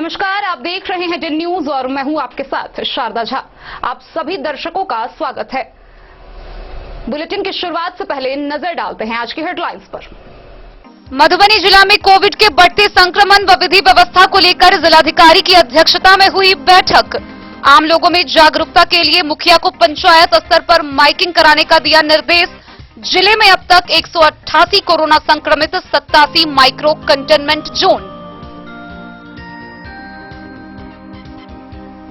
नमस्कार, आप देख रहे हैं डिन न्यूज और मैं हूं आपके साथ शारदा झा। आप सभी दर्शकों का स्वागत है। बुलेटिन की शुरुआत से पहले नजर डालते हैं आज की हेडलाइंस पर। मधुबनी जिला में कोविड के बढ़ते संक्रमण व विधि व्यवस्था को लेकर जिलाधिकारी की अध्यक्षता में हुई बैठक। आम लोगों में जागरूकता के लिए मुखिया को पंचायत स्तर पर माइकिंग कराने का दिया निर्देश। जिले में अब तक 188 कोरोना संक्रमित, 87 माइक्रो कंटेनमेंट जोन।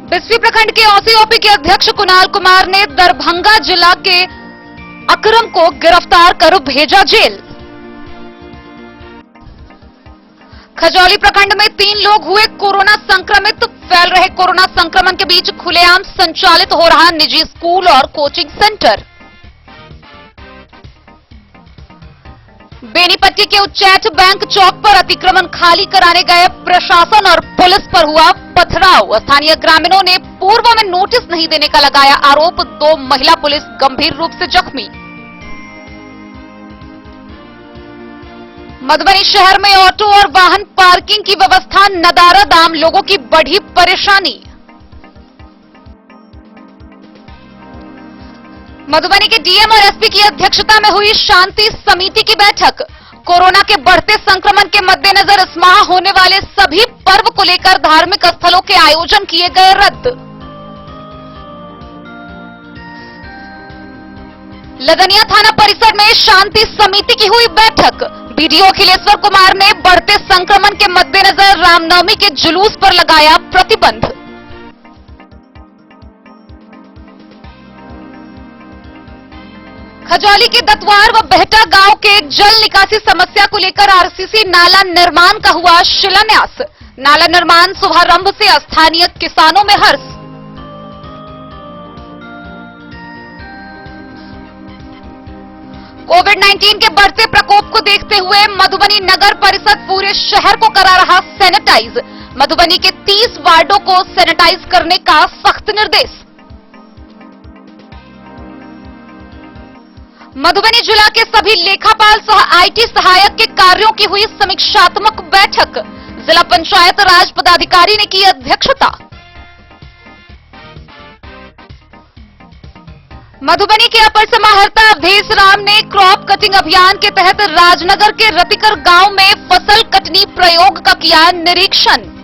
बिस्फी प्रखंड के ओसीओपी के अध्यक्ष कुणाल कुमार ने दरभंगा जिला के अकरम को गिरफ्तार कर भेजा जेल। खजौली प्रखंड में 3 लोग हुए कोरोना संक्रमित। फैल रहे कोरोना संक्रमण के बीच खुलेआम संचालित हो रहा निजी स्कूल और कोचिंग सेंटर। बेनीपट्टी के उच्चैठ बैंक चौक पर अतिक्रमण खाली कराने गए प्रशासन और पुलिस पर हुआ पथराव। स्थानीय ग्रामीणों ने पूर्व में नोटिस नहीं देने का लगाया आरोप। 2 महिला पुलिस गंभीर रूप से जख्मी। मधुबनी शहर में ऑटो और वाहन पार्किंग की व्यवस्था नदारद, आम लोगों की बढ़ी परेशानी। मधुबनी के डीएम और एसपी की अध्यक्षता में हुई शांति समिति की बैठक। कोरोना के बढ़ते संक्रमण के मद्देनजर इस माह होने वाले सभी पर्व को लेकर धार्मिक स्थलों के आयोजन किए गए रद्द। लदनिया थाना परिसर में शांति समिति की हुई बैठक। बीडीओ अखिलेश्वर कुमार ने बढ़ते संक्रमण के मद्देनजर रामनवमी के जुलूस पर लगाया प्रतिबंध। खजौली के दतवार व बेहटा गांव के जल निकासी समस्या को लेकर आरसीसी नाला निर्माण का हुआ शिलान्यास। नाला निर्माण शुभारंभ से स्थानीय किसानों में हर्ष। कोविड-19 के बढ़ते प्रकोप को देखते हुए मधुबनी नगर परिषद पूरे शहर को करा रहा सैनिटाइज। मधुबनी के 30 वार्डों को सैनिटाइज करने का सख्त निर्देश। मधुबनी जिला के सभी लेखापाल सह आईटी सहायक के कार्यों की हुई समीक्षात्मक बैठक। जिला पंचायत राज पदाधिकारी ने की अध्यक्षता। मधुबनी के अपर समाहर्ता अवधेश राम ने क्रॉप कटिंग अभियान के तहत राजनगर के रतिकर गांव में फसल कटनी प्रयोग का किया निरीक्षण।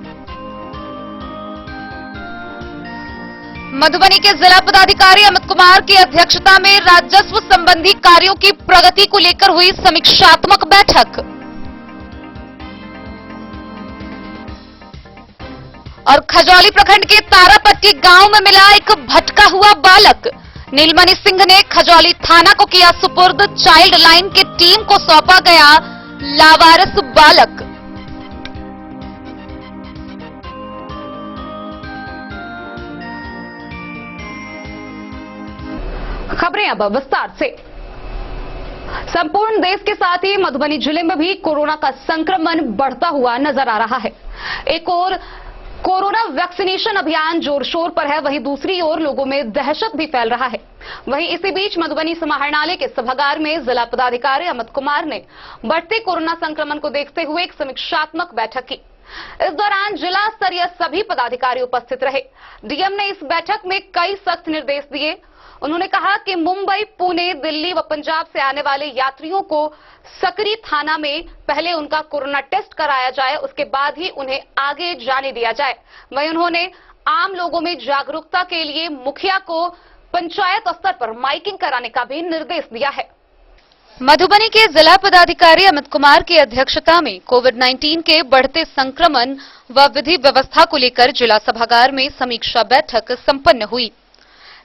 मधुबनी के जिला पदाधिकारी अमित कुमार की अध्यक्षता में राजस्व संबंधी कार्यों की प्रगति को लेकर हुई समीक्षात्मक बैठक। और खजौली प्रखंड के तारापट्टी गांव में मिला एक भटका हुआ बालक। नीलमणि सिंह ने खजौली थाना को किया सुपुर्द। चाइल्ड लाइन की टीम को सौंपा गया लावारिस बालक। खबरें अब विस्तार से। संपूर्ण देश के साथ ही मधुबनी जिले में भी कोरोना का संक्रमण बढ़ता हुआ नजर आ रहा है। एक ओर कोरोना वैक्सीनेशन अभियान जोर शोर पर है, वहीं दूसरी ओर लोगों में दहशत भी फैल रहा है। वहीं इसी बीच मधुबनी समाहरणालय के सभागार में जिला पदाधिकारी अमित कुमार ने बढ़ते कोरोना संक्रमण को देखते हुए एक समीक्षात्मक बैठक की। इस दौरान जिला स्तरीय सभी पदाधिकारी उपस्थित रहे। डीएम ने इस बैठक में कई सख्त निर्देश दिए। उन्होंने कहा कि मुंबई, पुणे, दिल्ली व पंजाब से आने वाले यात्रियों को सकरी थाना में पहले उनका कोरोना टेस्ट कराया जाए, उसके बाद ही उन्हें आगे जाने दिया जाए। वहीं उन्होंने आम लोगों में जागरूकता के लिए मुखिया को पंचायत स्तर पर माइकिंग कराने का भी निर्देश दिया है। मधुबनी के जिला पदाधिकारी अमित कुमार की अध्यक्षता में कोविड-19 के बढ़ते संक्रमण व विधि व्यवस्था को लेकर जिला सभागार में समीक्षा बैठक संपन्न हुई।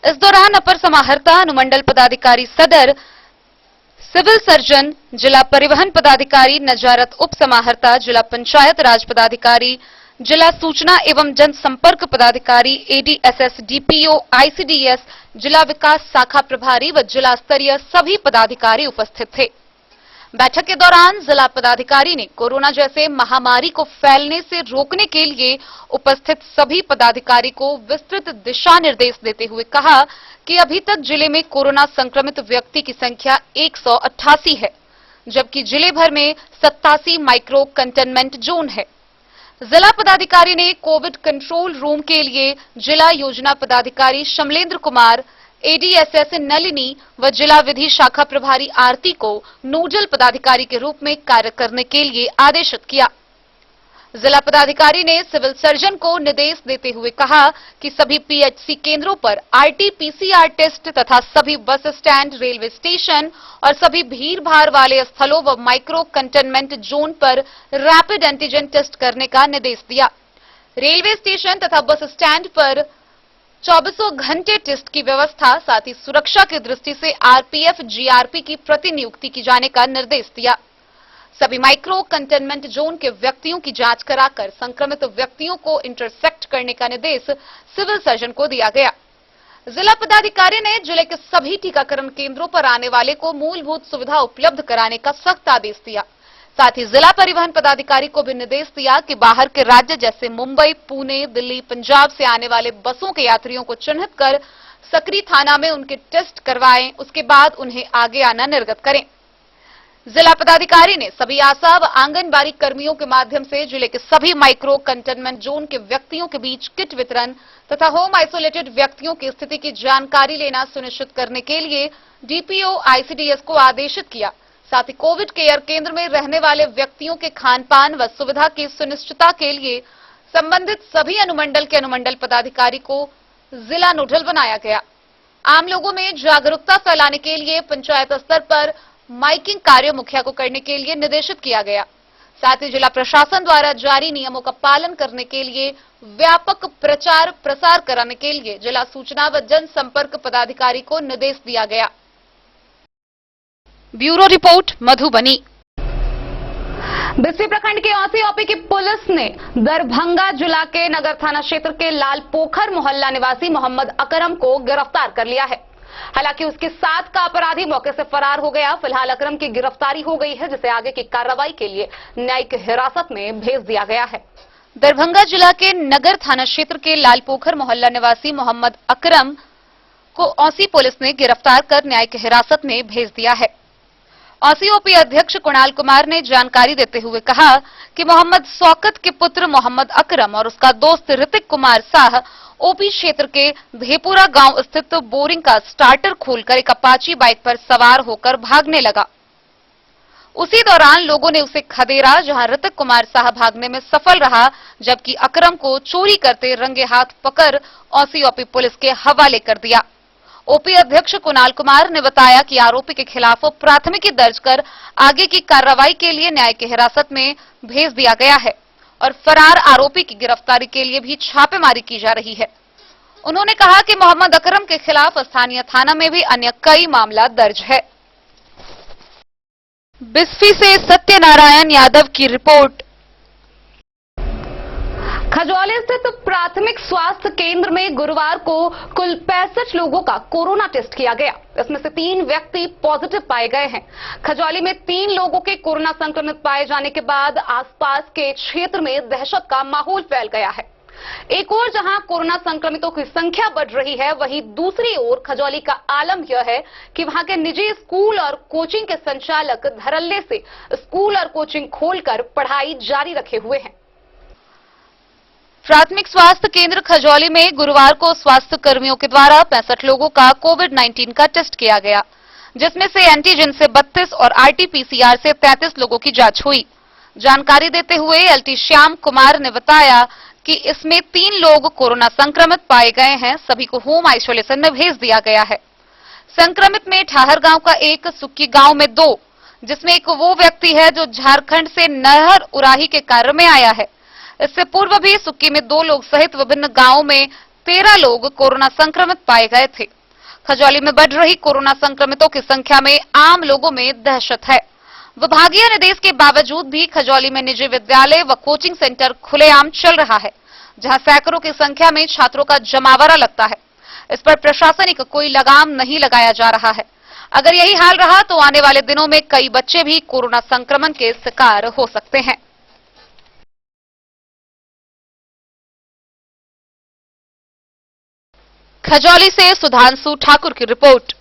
इस दौरान अपर समाहर्ता, अनुमंडल पदाधिकारी सदर, सिविल सर्जन, जिला परिवहन पदाधिकारी, नजारत उप समाहर्ता, जिला पंचायत राज पदाधिकारी, जिला सूचना एवं जनसंपर्क पदाधिकारी, एडीएसएस, डीपीओ, आईसीडीएस, जिला विकास शाखा प्रभारी व जिला स्तरीय सभी पदाधिकारी उपस्थित थे। बैठक के दौरान जिला पदाधिकारी ने कोरोना जैसे महामारी को फैलने से रोकने के लिए उपस्थित सभी पदाधिकारी को विस्तृत दिशा निर्देश देते हुए कहा कि अभी तक जिले में कोरोना संक्रमित व्यक्ति की संख्या 188 है, जबकि जिले भर में 87 माइक्रो कंटेनमेंट जोन है। जिला पदाधिकारी ने कोविड कंट्रोल रूम के लिए जिला योजना पदाधिकारी शमलेंद्र कुमार, एडीएसएस नलिनी व जिला विधि शाखा प्रभारी आरती को नोडल पदाधिकारी के रूप में कार्य करने के लिए आदेशित किया। जिला पदाधिकारी ने सिविल सर्जन को निर्देश देते हुए कहा कि सभी पीएचसी केंद्रों पर आरटी-पीसीआर टेस्ट तथा सभी बस स्टैंड, रेलवे स्टेशन और सभी भीड़ भाड़ वाले स्थलों व माइक्रो कंटेनमेंट जोन पर रैपिड एंटीजन टेस्ट करने का निर्देश दिया। रेलवे स्टेशन तथा बस स्टैंड पर 24 घंटे टेस्ट की व्यवस्था, साथ ही सुरक्षा की दृष्टि से आरपीएफ, जीआरपी की प्रतिनियुक्ति की जाने का निर्देश दिया। सभी माइक्रो कंटेनमेंट जोन के व्यक्तियों की जांच कराकर संक्रमित व्यक्तियों को इंटरसेक्ट करने का निर्देश सिविल सर्जन को दिया गया। जिला पदाधिकारी ने जिले के सभी टीकाकरण केंद्रों पर आने वाले को मूलभूत सुविधा उपलब्ध कराने का सख्त आदेश दिया। साथ ही जिला परिवहन पदाधिकारी को भी निर्देश दिया कि बाहर के राज्य जैसे मुंबई, पुणे, दिल्ली, पंजाब से आने वाले बसों के यात्रियों को चिन्हित कर सकरी थाना में उनके टेस्ट करवाएं, उसके बाद उन्हें आगे आना निर्गत करें। जिला पदाधिकारी ने सभी आशा व आंगनबाड़ी कर्मियों के माध्यम से जिले के सभी माइक्रो कंटेनमेंट जोन के व्यक्तियों के बीच किट वितरण तथा होम आइसोलेटेड व्यक्तियों की स्थिति की जानकारी लेना सुनिश्चित करने के लिए डीपीओ आईसीडीएस को आदेशित किया। साथ ही कोविड केयर केंद्र में रहने वाले व्यक्तियों के खान-पान व सुविधा की सुनिश्चितता के लिए संबंधित सभी अनुमंडल के अनुमंडल पदाधिकारी को जिला नोडल बनाया गया। आम लोगों में जागरूकता फैलाने के लिए पंचायत स्तर पर माइकिंग कार्य मुखिया को करने के लिए निर्देशित किया गया। साथ ही जिला प्रशासन द्वारा जारी नियमों का पालन करने के लिए व्यापक प्रचार प्रसार कराने के लिए जिला सूचना व जनसंपर्क पदाधिकारी को निर्देश दिया गया। Bureau report, Madhubani. बिस्फी प्रखंड के औसी ओपी की पुलिस ने दरभंगा जिला के नगर थाना क्षेत्र के लालपोखर मोहल्ला निवासी मोहम्मद अकरम को गिरफ्तार कर लिया है। हालांकि उसके साथ का अपराधी मौके से फरार हो गया। फिलहाल अकरम की गिरफ्तारी हो गई है, जिसे आगे की कार्रवाई के लिए न्यायिक हिरासत में भेज दिया गया है। दरभंगा जिला के नगर थाना क्षेत्र के लालपोखर मोहल्ला निवासी मोहम्मद अकरम को औसी पुलिस ने गिरफ्तार कर न्यायिक हिरासत में भेज दिया है। औसी ओपी अध्यक्ष कुणाल कुमार ने जानकारी देते हुए कहा कि मोहम्मद शौकत के पुत्र मोहम्मद अकरम और उसका दोस्त ऋतिक कुमार शाह ओपी क्षेत्र के धेपुरा गांव स्थित बोरिंग का स्टार्टर खोलकर एक अपाची बाइक पर सवार होकर भागने लगा। उसी दौरान लोगों ने उसे खदेड़ा, जहां ऋतिक कुमार शाह भागने में सफल रहा, जबकि अकरम को चोरी करते रंगे हाथ पकड़ औसी ओपी पुलिस के हवाले कर दिया। ओपी अध्यक्ष कुणाल कुमार ने बताया कि आरोपी के खिलाफ प्राथमिकी दर्ज कर आगे की कार्रवाई के लिए न्यायिक हिरासत में भेज दिया गया है और फरार आरोपी की गिरफ्तारी के लिए भी छापेमारी की जा रही है। उन्होंने कहा कि मोहम्मद अकरम के खिलाफ स्थानीय थाना में भी अन्य कई मामला दर्ज है। बिस्फी से सत्यनारायण यादव की रिपोर्ट। खजौली स्थित प्राथमिक स्वास्थ्य केंद्र में गुरुवार को कुल 65 लोगों का कोरोना टेस्ट किया गया। इसमें से 3 व्यक्ति पॉजिटिव पाए गए हैं। खजौली में 3 लोगों के कोरोना संक्रमित पाए जाने के बाद आसपास के क्षेत्र में दहशत का माहौल फैल गया है। एक ओर जहां कोरोना संक्रमितों की संख्या बढ़ रही है, वहीं दूसरी ओर खजौली का आलम यह है कि वहां के निजी स्कूल और कोचिंग के संचालक धड़ल्ले से स्कूल और कोचिंग खोलकर पढ़ाई जारी रखे हुए हैं। प्राथमिक स्वास्थ्य केंद्र खजौली में गुरुवार को स्वास्थ्य कर्मियों के द्वारा 65 लोगों का कोविड-19 का टेस्ट किया गया, जिसमें से एंटीजन से 32 और आरटी-पीसीआर से 33 लोगों की जांच हुई। जानकारी देते हुए एलटी श्याम कुमार ने बताया कि इसमें 3 लोग कोरोना संक्रमित पाए गए हैं। सभी को होम आइसोलेशन में भेज दिया गया है। संक्रमित में ठाहर गांव का 1, सुक्की गांव में 2, जिसमें एक वो व्यक्ति है जो झारखंड से नहर उराही के कार्य में आया है। इससे पूर्व भी सुक्की में 2 लोग सहित विभिन्न गांवों में 13 लोग कोरोना संक्रमित पाए गए थे। खजौली में बढ़ रही कोरोना संक्रमितों की संख्या में आम लोगों में दहशत है। विभागीय निर्देश के बावजूद भी खजौली में निजी विद्यालय व कोचिंग सेंटर खुलेआम चल रहा है, जहां सैकड़ों की संख्या में छात्रों का जमावड़ा लगता है। इस पर प्रशासनिक कोई लगाम नहीं लगाया जा रहा है। अगर यही हाल रहा तो आने वाले दिनों में कई बच्चे भी कोरोना संक्रमण के शिकार हो सकते हैं। खजौली से सुधांशु ठाकुर की रिपोर्ट।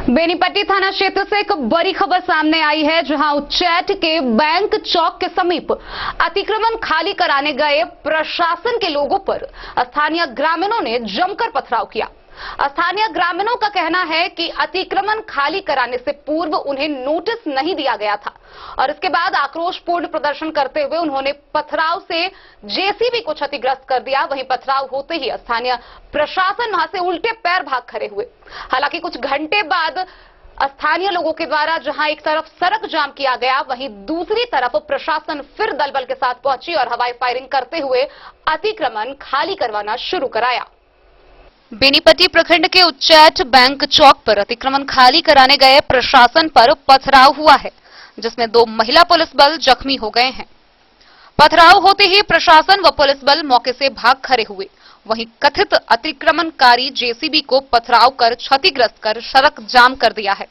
बेनीपट्टी थाना क्षेत्र से एक बड़ी खबर सामने आई है, जहां उच्चैठ के बैंक चौक के समीप अतिक्रमण खाली कराने गए प्रशासन के लोगों पर स्थानीय ग्रामीणों ने जमकर पथराव किया। स्थानीय ग्रामीणों का कहना है कि अतिक्रमण खाली कराने से पूर्व उन्हें नोटिस नहीं दिया गया था और इसके बाद आक्रोशपूर्ण प्रदर्शन करते हुए उन्होंने पथराव से जेसीबी को क्षतिग्रस्त कर दिया। वहीं पथराव होते ही स्थानीय प्रशासन वहां से उल्टे पैर भाग खड़े हुए। हालांकि कुछ घंटे बाद स्थानीय लोगों के द्वारा जहां एक तरफ सड़क जाम किया गया, वहीं दूसरी तरफ प्रशासन फिर दलबल के साथ पहुंची और हवाई फायरिंग करते हुए अतिक्रमण खाली करवाना शुरू कराया। बेनीपट्टी प्रखंड के उच्चैठ बैंक चौक पर अतिक्रमण खाली कराने गए प्रशासन पर पथराव हुआ है, जिसमें 2 महिला पुलिस बल जख्मी हो गए हैं। पथराव होते ही प्रशासन व पुलिस बल मौके से भाग खड़े हुए। वहीं कथित अतिक्रमणकारी जेसीबी को पथराव कर क्षतिग्रस्त कर सड़क जाम कर दिया है।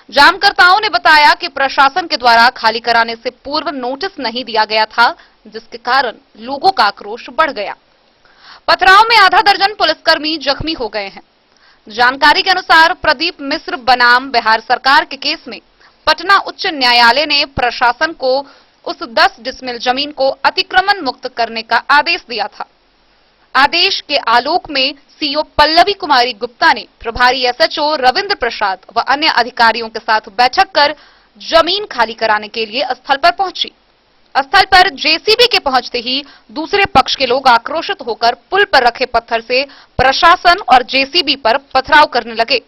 जामकर्ताओं ने बताया कि प्रशासन के द्वारा खाली कराने से पूर्व नोटिस नहीं दिया गया था, जिसके कारण लोगों का आक्रोश बढ़ गया। पथराव में आधा दर्जन पुलिसकर्मी जख्मी हो गए हैं। जानकारी के अनुसार प्रदीप मिश्र बनाम बिहार सरकार के केस में पटना उच्च न्यायालय ने प्रशासन को उस 10 डिसमिल जमीन को अतिक्रमण मुक्त करने का आदेश दिया था। आदेश के आलोक में सीओ पल्लवी कुमारी गुप्ता ने प्रभारी एसएचओ रविंद्र प्रसाद व अन्य अधिकारियों के साथ बैठक कर जमीन खाली कराने के लिए स्थल पर पहुंची। स्थल पर जेसीबी के पहुंचते ही दूसरे पक्ष के लोग आक्रोशित होकर पुल पर रखे पत्थर से प्रशासन और जेसीबी पर पथराव करने लगे।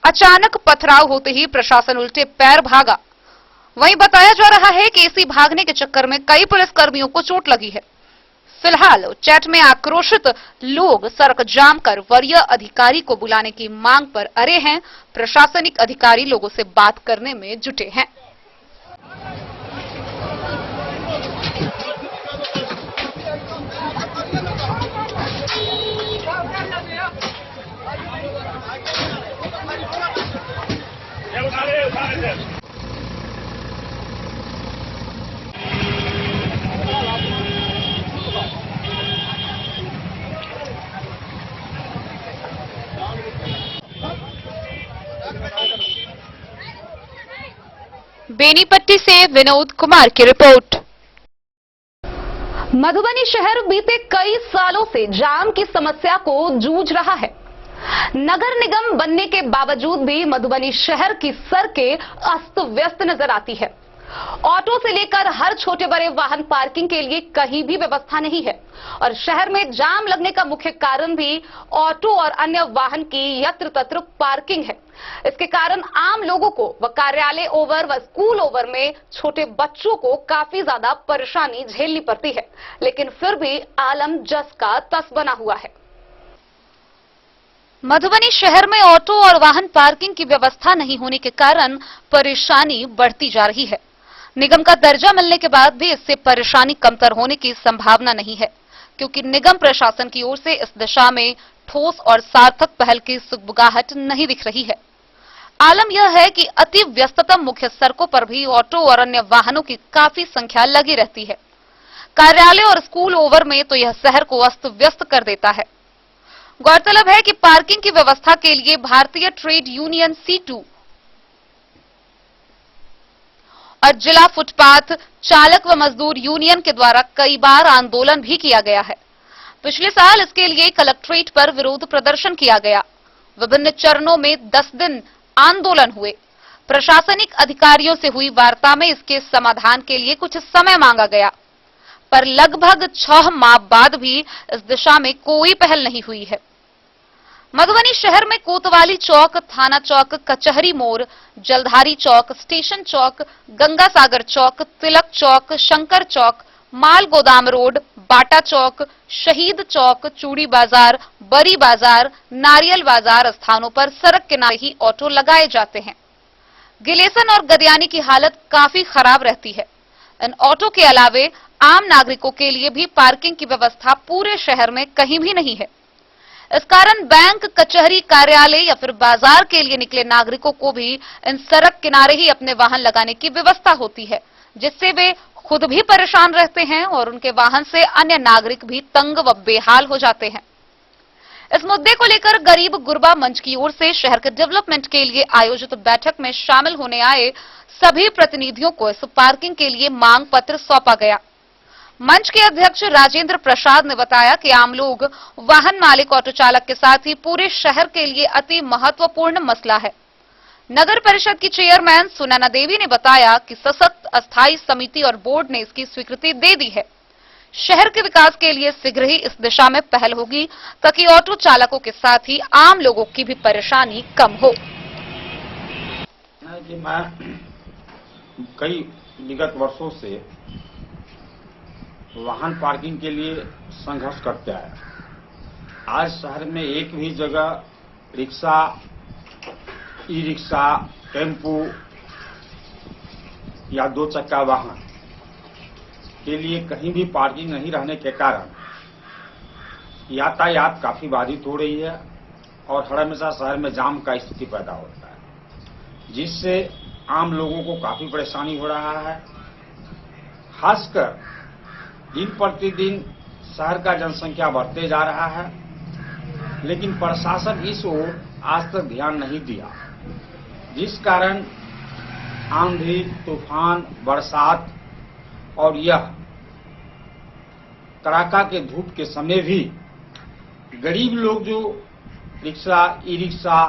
अचानक पथराव होते ही प्रशासन उल्टे पैर भागा। वहीं बताया जा रहा है कि इसी भागने के चक्कर में कई पुलिसकर्मियों को चोट लगी है। फिलहाल उच्चैठ में आक्रोशित लोग सड़क जाम कर वरीय अधिकारी को बुलाने की मांग पर अड़े हैं। प्रशासनिक अधिकारी लोगों से बात करने में जुटे हैं। बेनीपट्टी से विनोद कुमार की रिपोर्ट। मधुबनी शहर बीते कई सालों से जाम की समस्या को जूझ रहा है। नगर निगम बनने के बावजूद भी मधुबनी शहर की सड़कें अस्त व्यस्त नजर आती है। ऑटो से लेकर हर छोटे बड़े वाहन पार्किंग के लिए कहीं भी व्यवस्था नहीं है और शहर में जाम लगने का मुख्य कारण भी ऑटो और अन्य वाहन की यत्र तत्र पार्किंग है। इसके कारण आम लोगों को व कार्यालय ओवर व स्कूल ओवर में छोटे बच्चों को काफी ज्यादा परेशानी झेलनी पड़ती है, लेकिन फिर भी आलम जस का तस बना हुआ है। मधुबनी शहर में ऑटो और वाहन पार्किंग की व्यवस्था नहीं होने के कारण परेशानी बढ़ती जा रही है। निगम का दर्जा मिलने के बाद भी इससे परेशानी कमतर होने की संभावना नहीं है, क्योंकि निगम प्रशासन की ओर से इस दिशा में ठोस और सार्थक पहल की सुगबुगाहट नहीं दिख रही है। आलम यह है कि अति व्यस्ततम मुख्य सड़कों पर भी ऑटो और अन्य वाहनों की काफी संख्या लगी रहती है। कार्यालय और स्कूल ओवर में तो यह शहर को अस्त व्यस्त कर देता है। गौरतलब है कि पार्किंग की व्यवस्था के लिए भारतीय ट्रेड यूनियन C2 और जिला फुटपाथ चालक व मजदूर यूनियन के द्वारा कई बार आंदोलन भी किया गया है। पिछले साल इसके लिए कलेक्ट्रेट पर विरोध प्रदर्शन किया गया। विभिन्न चरणों में 10 दिन आंदोलन हुए। प्रशासनिक अधिकारियों से हुई वार्ता में इसके समाधान के लिए कुछ समय मांगा गया, पर लगभग 6 माह बाद भी इस दिशा में कोई पहल नहीं हुई है। मधुबनी शहर में कोतवाली चौक, थाना चौक, कचहरी मोड़, जलधारी चौक, स्टेशन चौक, गंगा सागर चौक, तिलक चौक, शंकर चौक, माल गोदाम रोड, बाटा चौक, शहीद चौक, चूड़ी बाजार, बरी बाजार, नारियल बाजार स्थानों पर सड़क किनारे ही ऑटो लगाए जाते हैं। गिलेसन और गदियानी की हालत काफी खराब रहती है। इन ऑटो के अलावे आम नागरिकों के लिए भी पार्किंग की व्यवस्था पूरे शहर में कहीं भी नहीं है। इस कारण बैंक, कचहरी, कार्यालय या फिर बाजार के लिए निकले नागरिकों को भी इन सड़क किनारे ही अपने वाहन लगाने की व्यवस्था होती है, जिससे वे खुद भी परेशान रहते हैं और उनके वाहन से अन्य नागरिक भी तंग व बेहाल हो जाते हैं। इस मुद्दे को लेकर गरीब गुरबा मंच की ओर से शहर के डेवलपमेंट के लिए आयोजित बैठक में शामिल होने आए सभी प्रतिनिधियों को इस पार्किंग के लिए मांग पत्र सौंपा गया। मंच के अध्यक्ष राजेंद्र प्रसाद ने बताया कि आम लोग, वाहन मालिक, ऑटो चालक के साथ ही पूरे शहर के लिए अति महत्वपूर्ण मसला है। नगर परिषद की चेयरमैन सुनैना देवी ने बताया कि सशक्त अस्थायी समिति और बोर्ड ने इसकी स्वीकृति दे दी है। शहर के विकास के लिए शीघ्र ही इस दिशा में पहल होगी ताकि ऑटो चालकों के साथ ही आम लोगों की भी परेशानी कम हो। मैं कई विगत वर्षों से वाहन पार्किंग के लिए संघर्ष करते आए। आज शहर में एक भी जगह रिक्शा, ई रिक्शा, टेम्पू या 2 चक्का वाहन के लिए कहीं भी पार्किंग नहीं रहने के कारण यातायात काफी बाधित हो रही है और हर हमेशा शहर में जाम का स्थिति पैदा होता है, जिससे आम लोगों को काफी परेशानी हो रहा है। खासकर दिन प्रतिदिन शहर का जनसंख्या बढ़ते जा रहा है, लेकिन प्रशासन इस ओर आज तक ध्यान नहीं दिया, जिस कारण आंधी, तूफान, बरसात और यह कड़ाका के धूप के समय भी गरीब लोग जो रिक्शा, ई रिक्शा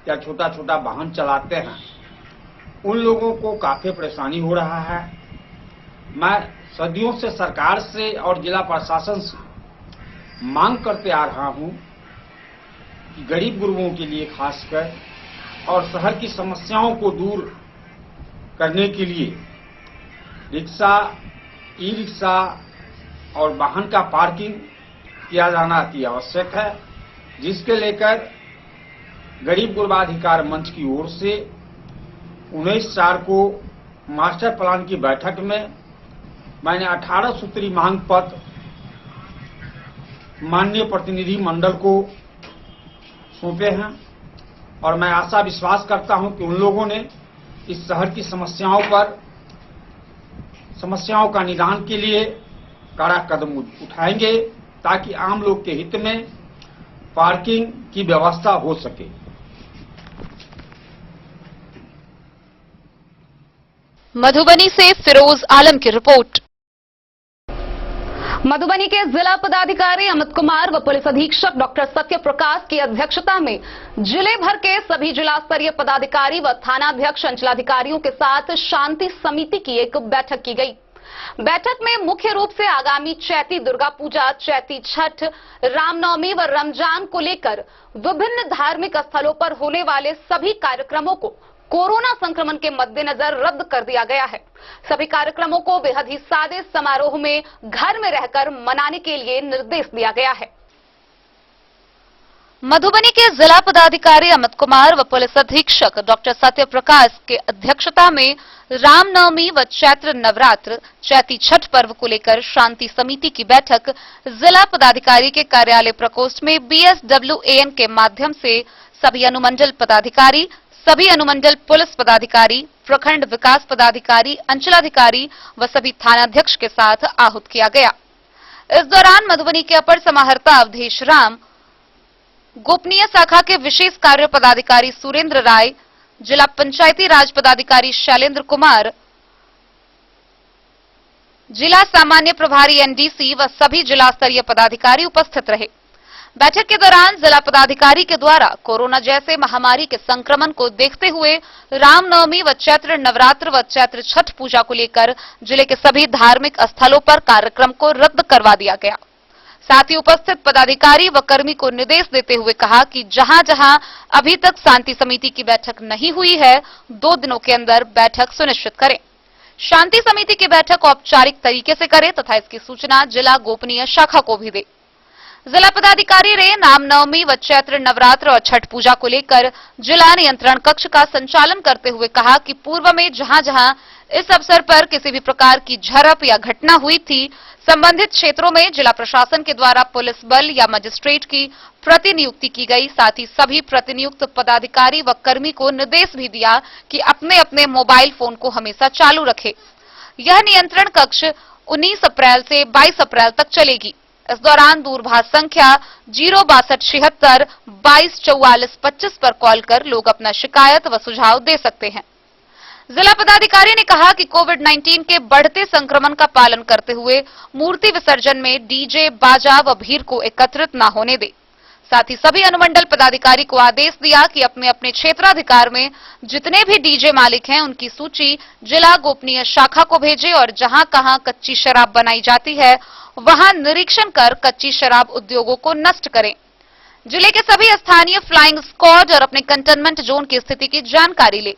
या छोटा छोटा वाहन चलाते हैं, उन लोगों को काफी परेशानी हो रहा है। मैं सदियों से सरकार से और जिला प्रशासन से मांग करते आ रहा हूं कि गरीब गुरबों के लिए खासकर और शहर की समस्याओं को दूर करने के लिए रिक्शा, ई रिक्शा और वाहन का पार्किंग किया जाना अति आवश्यक है, जिसके लेकर गरीब गुरबा अधिकार मंच की ओर से 19/4 को मास्टर प्लान की बैठक में मैंने 18 सूत्री मांग पत्र माननीय प्रतिनिधि मंडल को सौंपे हैं और मैं आशा विश्वास करता हूं कि उन लोगों ने इस शहर की समस्याओं का निदान के लिए कड़ा कदम उठाएंगे ताकि आम लोग के हित में पार्किंग की व्यवस्था हो सके। मधुबनी से फिरोज आलम की रिपोर्ट। मधुबनी के जिला पदाधिकारी अमित कुमार व पुलिस अधीक्षक डॉक्टर सत्य प्रकाश की अध्यक्षता में जिले भर के सभी जिला स्तरीय पदाधिकारी व थानाध्यक्ष, अंचलाधिकारियों के साथ शांति समिति की एक बैठक की गई। बैठक में मुख्य रूप से आगामी चैती दुर्गा पूजा, चैती छठ, रामनवमी व रमजान को लेकर विभिन्न धार्मिक स्थलों पर होने वाले सभी कार्यक्रमों को कोरोना संक्रमण के मद्देनजर रद्द कर दिया गया है। सभी कार्यक्रमों को बेहद ही सादे समारोह में घर में रहकर मनाने के लिए निर्देश दिया गया है। मधुबनी के जिला पदाधिकारी अमित कुमार व पुलिस अधीक्षक डॉक्टर सत्य प्रकाश के अध्यक्षता में रामनवमी व चैत्र नवरात्र, चैती छठ पर्व को लेकर शांति समिति की बैठक जिला पदाधिकारी के कार्यालय प्रकोष्ठ में BSWAN के माध्यम से सभी अनुमंडल पदाधिकारी, सभी अनुमंडल पुलिस पदाधिकारी, प्रखंड विकास पदाधिकारी, अंचलाधिकारी व सभी थानाध्यक्ष के साथ आहूत किया गया। इस दौरान मधुबनी के अपर समाहर्ता अवधेश राम, गोपनीय शाखा के विशेष कार्य पदाधिकारी सुरेंद्र राय, जिला पंचायती राज पदाधिकारी शैलेंद्र कुमार, जिला सामान्य प्रभारी NDC व सभी जिला स्तरीय पदाधिकारी उपस्थित रहे। बैठक के दौरान जिला पदाधिकारी के द्वारा कोरोना जैसे महामारी के संक्रमण को देखते हुए रामनवमी व चैत्र नवरात्र व चैत्र छठ पूजा को लेकर जिले के सभी धार्मिक स्थलों पर कार्यक्रम को रद्द करवा दिया गया। साथ ही उपस्थित पदाधिकारी व कर्मी को निर्देश देते हुए कहा कि जहां जहां अभी तक शांति समिति की बैठक नहीं हुई है, 2 दिनों के अंदर बैठक सुनिश्चित करें। शांति समिति की बैठक औपचारिक तरीके से करें तथा इसकी सूचना जिला गोपनीय शाखा को भी दे। जिला पदाधिकारी ने रामनवमी व चैत्र नवरात्र और छठ पूजा को लेकर जिला नियंत्रण कक्ष का संचालन करते हुए कहा कि पूर्व में जहां जहां इस अवसर पर किसी भी प्रकार की झड़प या घटना हुई थी, संबंधित क्षेत्रों में जिला प्रशासन के द्वारा पुलिस बल या मजिस्ट्रेट की प्रतिनियुक्ति की गई। साथ ही सभी प्रतिनियुक्त पदाधिकारी व कर्मी को निर्देश भी दिया कि अपने अपने मोबाइल फोन को हमेशा चालू रखें। यह नियंत्रण कक्ष 19 अप्रैल से 22 अप्रैल तक चलेगी। इस दौरान दूरभाष संख्या 06276 224425 पर कॉल कर लोग अपना शिकायत व सुझाव दे सकते हैं। जिला पदाधिकारी ने कहा कि कोविड-19 के बढ़ते संक्रमण का पालन करते हुए मूर्ति विसर्जन में डीजे, बाजा व भीड़ को एकत्रित न होने दे। साथ ही सभी अनुमंडल पदाधिकारी को आदेश दिया कि अपने अपने क्षेत्राधिकार में जितने भी डीजे मालिक हैं उनकी सूची जिला गोपनीय शाखा को भेजें और जहां कहां कच्ची शराब बनाई जाती है वहां निरीक्षण कर कच्ची शराब उद्योगों को नष्ट करें। जिले के सभी स्थानीय फ्लाइंग स्क्वाड और अपने कंटेनमेंट जोन की स्थिति की जानकारी ले।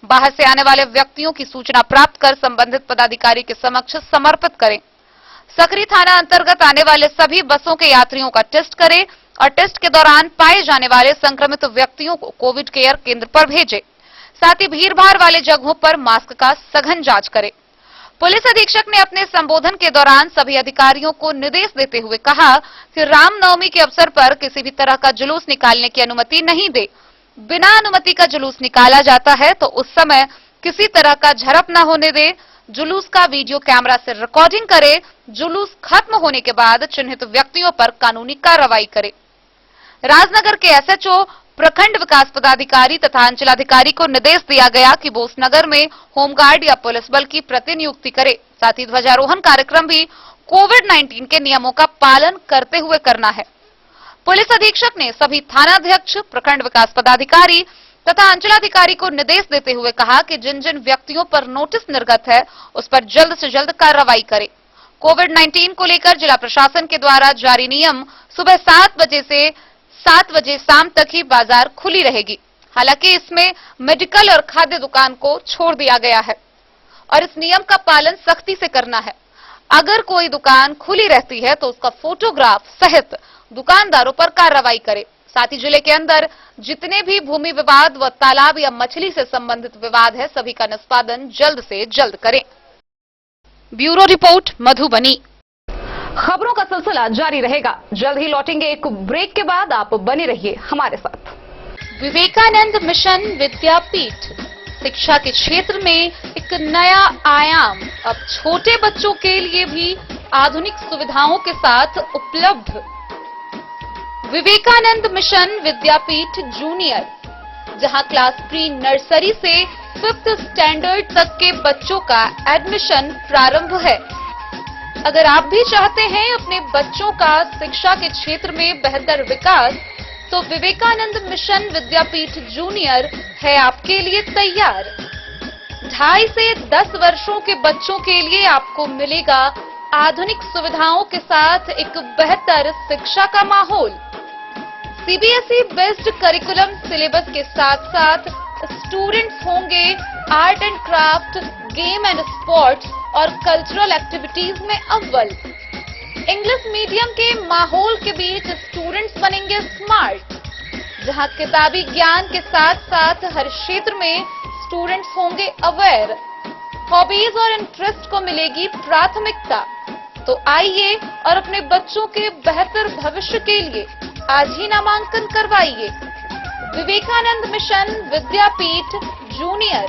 बाहर से आने वाले व्यक्तियों की सूचना प्राप्त कर संबंधित पदाधिकारी के समक्ष समर्पित करें। सकरी थाना अंतर्गत आने वाले सभी बसों के यात्रियों का टेस्ट करें और टेस्ट के दौरान पाए जाने वाले संक्रमित व्यक्तियों को कोविड केयर केंद्र पर भेजें। साथ ही भीड़-भाड़ वाले जगहों पर मास्क का सघन जांच करें। पुलिस अधीक्षक ने अपने संबोधन के दौरान सभी अधिकारियों को निर्देश देते हुए कहा कि रामनवमी के अवसर पर किसी भी तरह का जुलूस निकालने की अनुमति नहीं दे। बिना अनुमति का जुलूस निकाला जाता है तो उस समय किसी तरह का झड़प न होने दे। जुलूस का वीडियो कैमरा से रिकॉर्डिंग करे। जुलूस खत्म होने के बाद चिन्हित व्यक्तियों पर कानूनी कार्रवाई करे। राजनगर के एसएचओ, प्रखंड विकास पदाधिकारी तथा अंचलाधिकारी को निर्देश दिया गया कि बोसनगर में होमगार्ड या पुलिस बल की प्रतिनियुक्ति करे। साथ ही ध्वजारोहण कार्यक्रम भी कोविड-19 के नियमों का पालन करते हुए करना है। पुलिस अधीक्षक ने सभी थानाध्यक्ष, प्रखंड विकास पदाधिकारी तथा अंचलाधिकारी को निर्देश देते हुए कहा कि जिन जिन व्यक्तियों पर नोटिस निर्गत है उस पर जल्द से जल्द कार्रवाई करें। कोविड-19 को लेकर जिला प्रशासन के द्वारा जारी नियम सुबह 7 बजे से 7 बजे शाम तक ही बाजार खुली रहेगी। हालांकि इसमें मेडिकल और खाद्य दुकान को छोड़ दिया गया है और इस नियम का पालन सख्ती से करना है। अगर कोई दुकान खुली रहती है तो उसका फोटोग्राफ सहित दुकानदारों पर कार्रवाई करे। साथ ही जिले के अंदर जितने भी भूमि विवाद व तालाब या मछली से संबंधित विवाद है सभी का निष्पादन जल्द से जल्द करें। Bureau report, Madhubani. खबरों का सिलसिला जारी रहेगा। जल्द ही लौटेंगे एक ब्रेक के बाद, आप बने रहिए हमारे साथ। विवेकानंद मिशन विद्यापीठ शिक्षा के क्षेत्र में एक नया आयाम अब छोटे बच्चों के लिए भी आधुनिक सुविधाओं के साथ उपलब्ध। विवेकानंद मिशन विद्यापीठ जूनियर, जहां क्लास प्री नर्सरी से 5th स्टैंडर्ड तक के बच्चों का एडमिशन प्रारंभ है। अगर आप भी चाहते हैं अपने बच्चों का शिक्षा के क्षेत्र में बेहतर विकास, तो विवेकानंद मिशन विद्यापीठ जूनियर है आपके लिए तैयार। 2.5 से 10 वर्षों के बच्चों के लिए आपको मिलेगा आधुनिक सुविधाओं के साथ एक बेहतर शिक्षा का माहौल। सीबीएसई बेस्ड करिकुलम सिलेबस के साथ साथ स्टूडेंट्स होंगे art and craft, game and sports और कल्चरल एक्टिविटीज में अव्वल। इंग्लिश मीडियम के माहौल के बीच स्टूडेंट्स बनेंगे स्मार्ट, जहां किताबी ज्ञान के साथ साथ हर क्षेत्र में स्टूडेंट्स होंगे अवेयर। हॉबीज और इंटरेस्ट को मिलेगी प्राथमिकता। तो आइए और अपने बच्चों के बेहतर भविष्य के लिए आज ही नामांकन करवाइए। विवेकानंद मिशन विद्यापीठ जूनियर।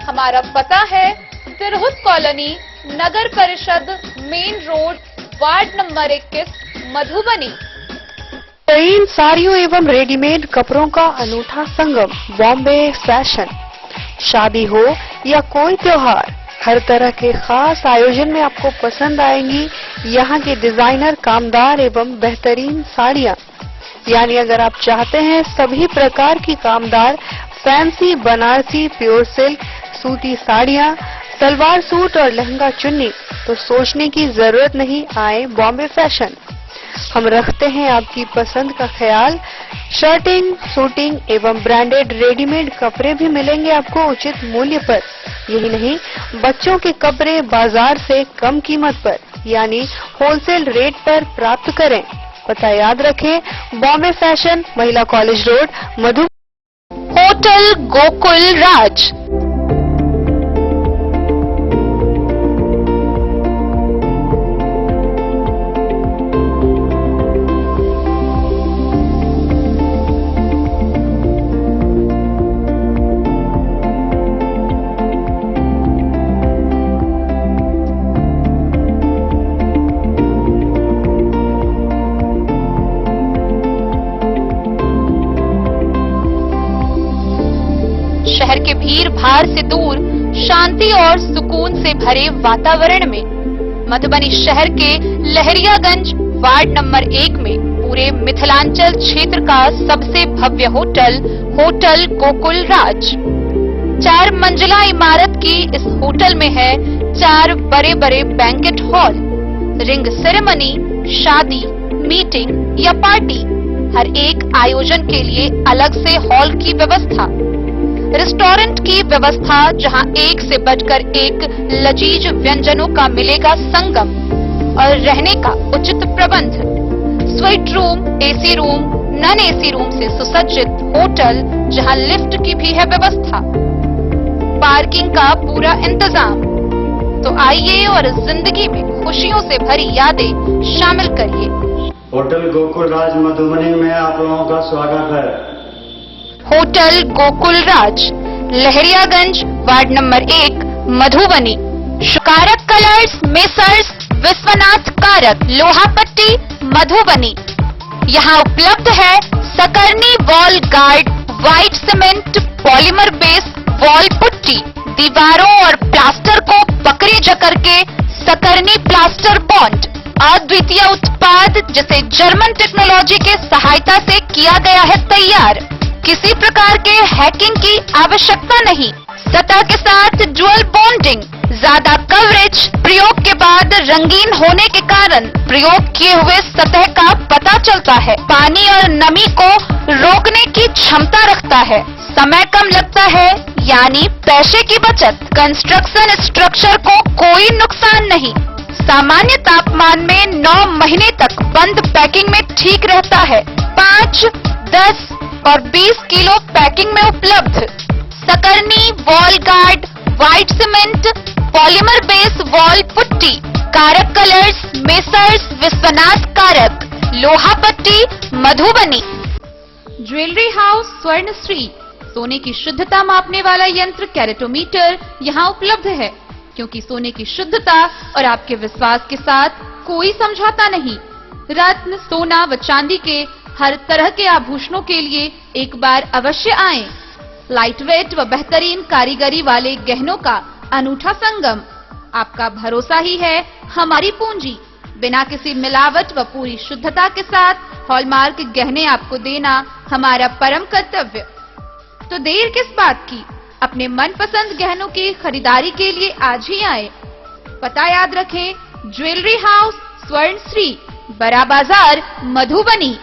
हमारा पता है तिरहुत कॉलोनी, नगर परिषद, main road, ward number 21, Madhubani. बेहतरीन साड़ियों एवं रेडीमेड कपड़ों का अनूठा संगम, बॉम्बे फैशन। शादी हो या कोई त्योहार, हर तरह के खास आयोजन में आपको पसंद आएंगी यहाँ के डिजाइनर, कामदार एवं बेहतरीन साड़ियाँ। यानी अगर आप चाहते हैं सभी प्रकार की कामदार, फैंसी, बनारसी, प्योर सिल्क, सूती साड़ियाँ, सलवार सूट और लहंगा चुन्नी, तो सोचने की जरूरत नहीं, आए बॉम्बे फैशन। हम रखते हैं आपकी पसंद का ख्याल। शर्टिंग, सूटिंग एवं ब्रांडेड रेडीमेड कपड़े भी मिलेंगे आपको उचित मूल्य पर। यही नहीं, बच्चों के कपड़े बाजार से कम कीमत पर यानी होलसेल रेट पर प्राप्त करें। पता याद रखें, बॉम्बे फैशन, महिला college road, Madhubani. Hotel Gokul Raj. शहर के भीड़ भाड़ से दूर शांति और सुकून से भरे वातावरण में मधुबनी शहर के लहरियागंज वार्ड नंबर 1 में पूरे मिथिलांचल क्षेत्र का सबसे भव्य होटल होटल गोकुल राज 4 मंजिला इमारत की इस होटल में है 4 बड़े बड़े बैंकेट हॉल, रिंग सेरेमनी, शादी, मीटिंग या पार्टी, हर एक आयोजन के लिए अलग से हॉल की व्यवस्था, रेस्टोरेंट की व्यवस्था जहां एक से बढ़कर एक लजीज व्यंजनों का मिलेगा संगम और रहने का उचित प्रबंध, suite room, AC room, non AC room से सुसज्जित होटल जहां लिफ्ट की भी है व्यवस्था, पार्किंग का पूरा इंतजाम। तो आइए और जिंदगी में खुशियों से भरी यादें शामिल करिए। होटल गोकुल राज मधुबनी में आप लोगों का स्वागत है। होटल गोकुल राज, लहरियागंज, वार्ड नंबर 1, मधुबनी। कारक कलर्स, मेसर्स विश्वनाथ कारक, लोहापट्टी, मधुबनी। यहाँ उपलब्ध है Sakarni wall guard, white cement, polymer base wall putty, दीवारों और प्लास्टर को पकड़े जकड़ के सकरनी प्लास्टर बॉन्ड, अद्वितीय उत्पाद जिसे जर्मन टेक्नोलॉजी के सहायता से किया गया है तैयार। किसी प्रकार के हैकिंग की आवश्यकता नहीं। सतह के साथ डुअल बॉन्डिंग, ज्यादा कवरेज, प्रयोग के बाद रंगीन होने के कारण प्रयोग किए हुए सतह का पता चलता है। पानी और नमी को रोकने की क्षमता रखता है। समय कम लगता है यानी पैसे की बचत। कंस्ट्रक्शन स्ट्रक्चर को कोई नुकसान नहीं। सामान्य तापमान में 9 महीने तक बंद पैकिंग में ठीक रहता है। 5, 10 और 20 किलो पैकिंग में उपलब्ध। Sakarni wall guard, white cement, polymer base wall putty, Karak colours, messrs Vishwanath Karak, Lohapatti, Madhubani. Jewellery house Swarnashree, सोने की शुद्धता मापने वाला यंत्र कैरेटोमीटर यहाँ उपलब्ध है, क्योंकि सोने की शुद्धता और आपके विश्वास के साथ कोई समझौता नहीं। रत्न, सोना व चांदी के हर तरह के आभूषणों के लिए एक बार अवश्य आएं। लाइट वेट व बेहतरीन कारीगरी वाले गहनों का अनूठा संगम। आपका भरोसा ही है हमारी पूंजी। बिना किसी मिलावट व पूरी शुद्धता के साथ हॉलमार्क गहने आपको देना हमारा परम कर्तव्य। तो देर किस बात की, अपने मनपसंद गहनों की खरीदारी के लिए आज ही आए। पता याद रखें, ज्वेलरी हाउस स्वर्णश्री, बड़ा बाजार, मधुबनी।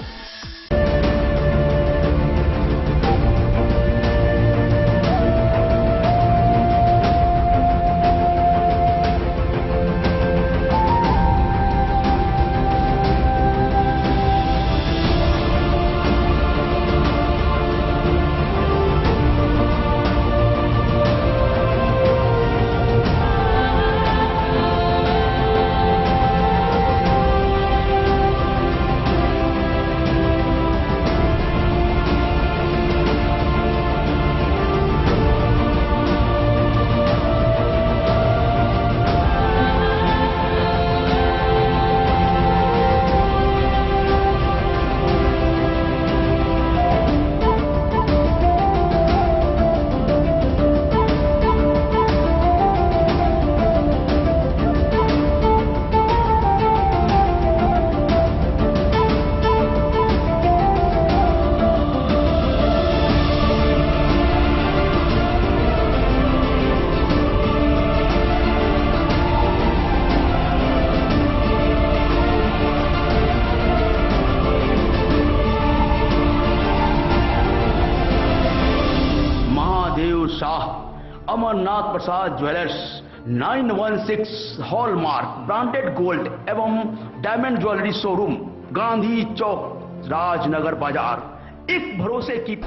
अमरनाथ प्रसाद ज्वेलर्स 916 हॉलमार्क ब्रांडेड गोल्ड एवं डायमंड ज्वेलरी शोरूम, गांधी चौक, राजनगर बाजार। एक भरोसे की।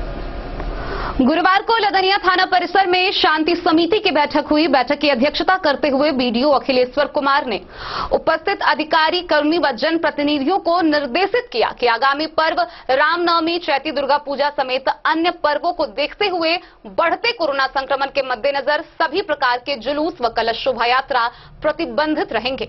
गुरुवार को लदनिया थाना परिसर में शांति समिति की बैठक हुई। बैठक की अध्यक्षता करते हुए बीडीओ अखिलेश्वर कुमार ने उपस्थित अधिकारी, कर्मी व जनप्रतिनिधियों को निर्देशित किया कि आगामी पर्व रामनवमी, चैती दुर्गा पूजा समेत अन्य पर्वों को देखते हुए बढ़ते कोरोना संक्रमण के मद्देनजर सभी प्रकार के जुलूस व कलश शोभा यात्रा प्रतिबंधित रहेंगे।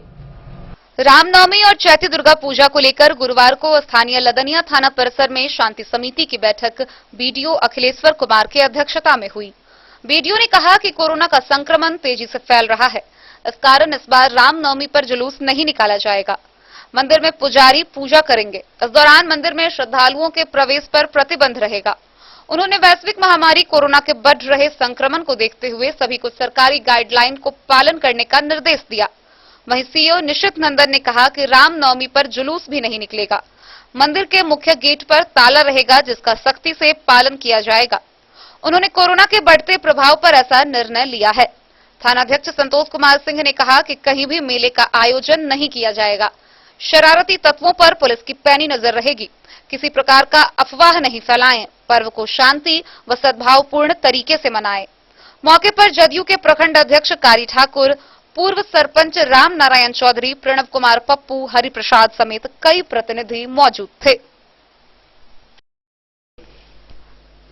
रामनवमी और चैती दुर्गा पूजा को लेकर गुरुवार को स्थानीय लदनिया थाना परिसर में शांति समिति की बैठक बीडीओ अखिलेश्वर कुमार की अध्यक्षता में हुई। बीडीओ ने कहा कि कोरोना का संक्रमण तेजी से फैल रहा है, इस कारण इस बार रामनवमी पर जुलूस नहीं निकाला जाएगा। मंदिर में पुजारी पूजा करेंगे। इस दौरान मंदिर में श्रद्धालुओं के प्रवेश पर प्रतिबंध रहेगा। उन्होंने वैश्विक महामारी कोरोना के बढ़ रहे संक्रमण को देखते हुए सभी को सरकारी गाइडलाइन को पालन करने का निर्देश दिया। वहीं सीईओ निशित नंदन ने कहा कि रामनवमी पर जुलूस भी नहीं निकलेगा। मंदिर के मुख्य गेट पर ताला रहेगा, जिसका सख्ती से पालन किया जाएगा। उन्होंने कोरोना के बढ़ते प्रभाव पर ऐसा निर्णय लिया है। थानाध्यक्ष संतोष कुमार सिंह ने कहा कि कहीं भी मेले का आयोजन नहीं किया जाएगा। शरारती तत्वों पर पुलिस की पैनी नजर रहेगी। किसी प्रकार का अफवाह नहीं फैलाएं। पर्व को शांति व सद्भावपूर्ण तरीके से मनाएं। मौके पर जदयू के प्रखंड अध्यक्ष कारी ठाकुर, पूर्व सरपंच राम नारायण चौधरी, प्रणव कुमार पप्पू, हरिप्रसाद समेत कई प्रतिनिधि मौजूद थे।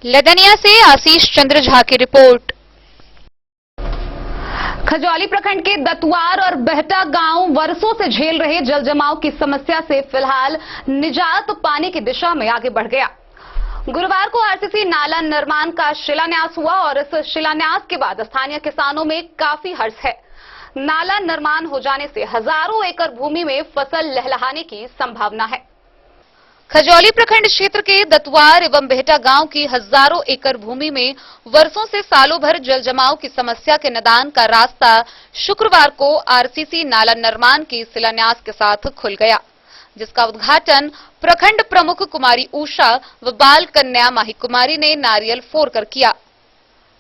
लदनिया से आशीष चंद्र झा की रिपोर्ट। खजौली प्रखंड के दतुआर और बेहटा गांव वर्षों से झेल रहे जलजमाव की समस्या से फिलहाल निजात पाने की दिशा में आगे बढ़ गया। गुरुवार को आरसीसी नाला निर्माण का शिलान्यास हुआ और इस शिलान्यास के बाद स्थानीय किसानों में काफी हर्ष है। नाला निर्माण हो जाने से हजारों एकड़ भूमि में फसल लहलहाने की संभावना है। खजौली प्रखंड क्षेत्र के दतुआर एवं बेहटा गांव की हजारों एकड़ भूमि में वर्षों से सालों भर जलजमाव की समस्या के निदान का रास्ता शुक्रवार को आरसीसी नाला निर्माण के शिलान्यास के साथ खुल गया, जिसका उद्घाटन प्रखंड प्रमुख कुमारी उषा व बाल कन्या माही कुमारी ने नारियल फोड़कर किया।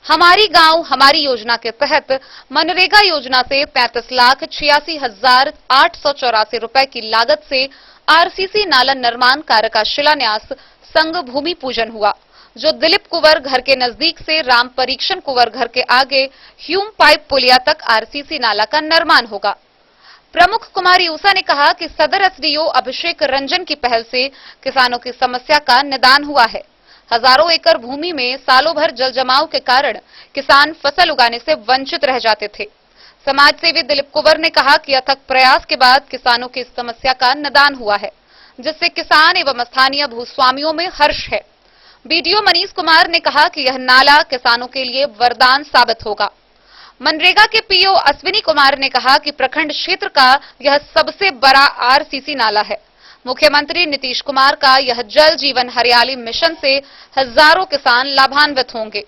हमारी गांव हमारी योजना के तहत मनरेगा योजना से 35,86,884 रुपए की लागत से आरसीसी नाला निर्माण कार्य का शिलान्यास संघ भूमि पूजन हुआ, जो दिलीप कुंवर घर के नजदीक से राम परीक्षण कुंवर घर के आगे ह्यूम पाइप पुलिया तक आरसीसी नाला का निर्माण होगा। प्रमुख कुमारी उषा ने कहा कि सदर एसडीओ अभिषेक रंजन की पहल से किसानों की समस्या का निदान हुआ है। हजारों एकड़ भूमि में सालों भर जलजमाव के कारण किसान फसल उगाने से वंचित रह जाते थे। समाज सेवी दिलीप कुंवर ने कहा कि अथक प्रयास के बाद किसानों की इस समस्या का निदान हुआ है, जिससे किसान एवं स्थानीय भूस्वामियों में हर्ष है। बीडीओ मनीष कुमार ने कहा कि यह नाला किसानों के लिए वरदान साबित होगा। मनरेगा के पीओ अश्विनी कुमार ने कहा कि प्रखंड क्षेत्र का यह सबसे बड़ा आरसीसी नाला है। मुख्यमंत्री नीतीश कुमार का यह जल जीवन हरियाली मिशन से हजारों किसान लाभान्वित होंगे।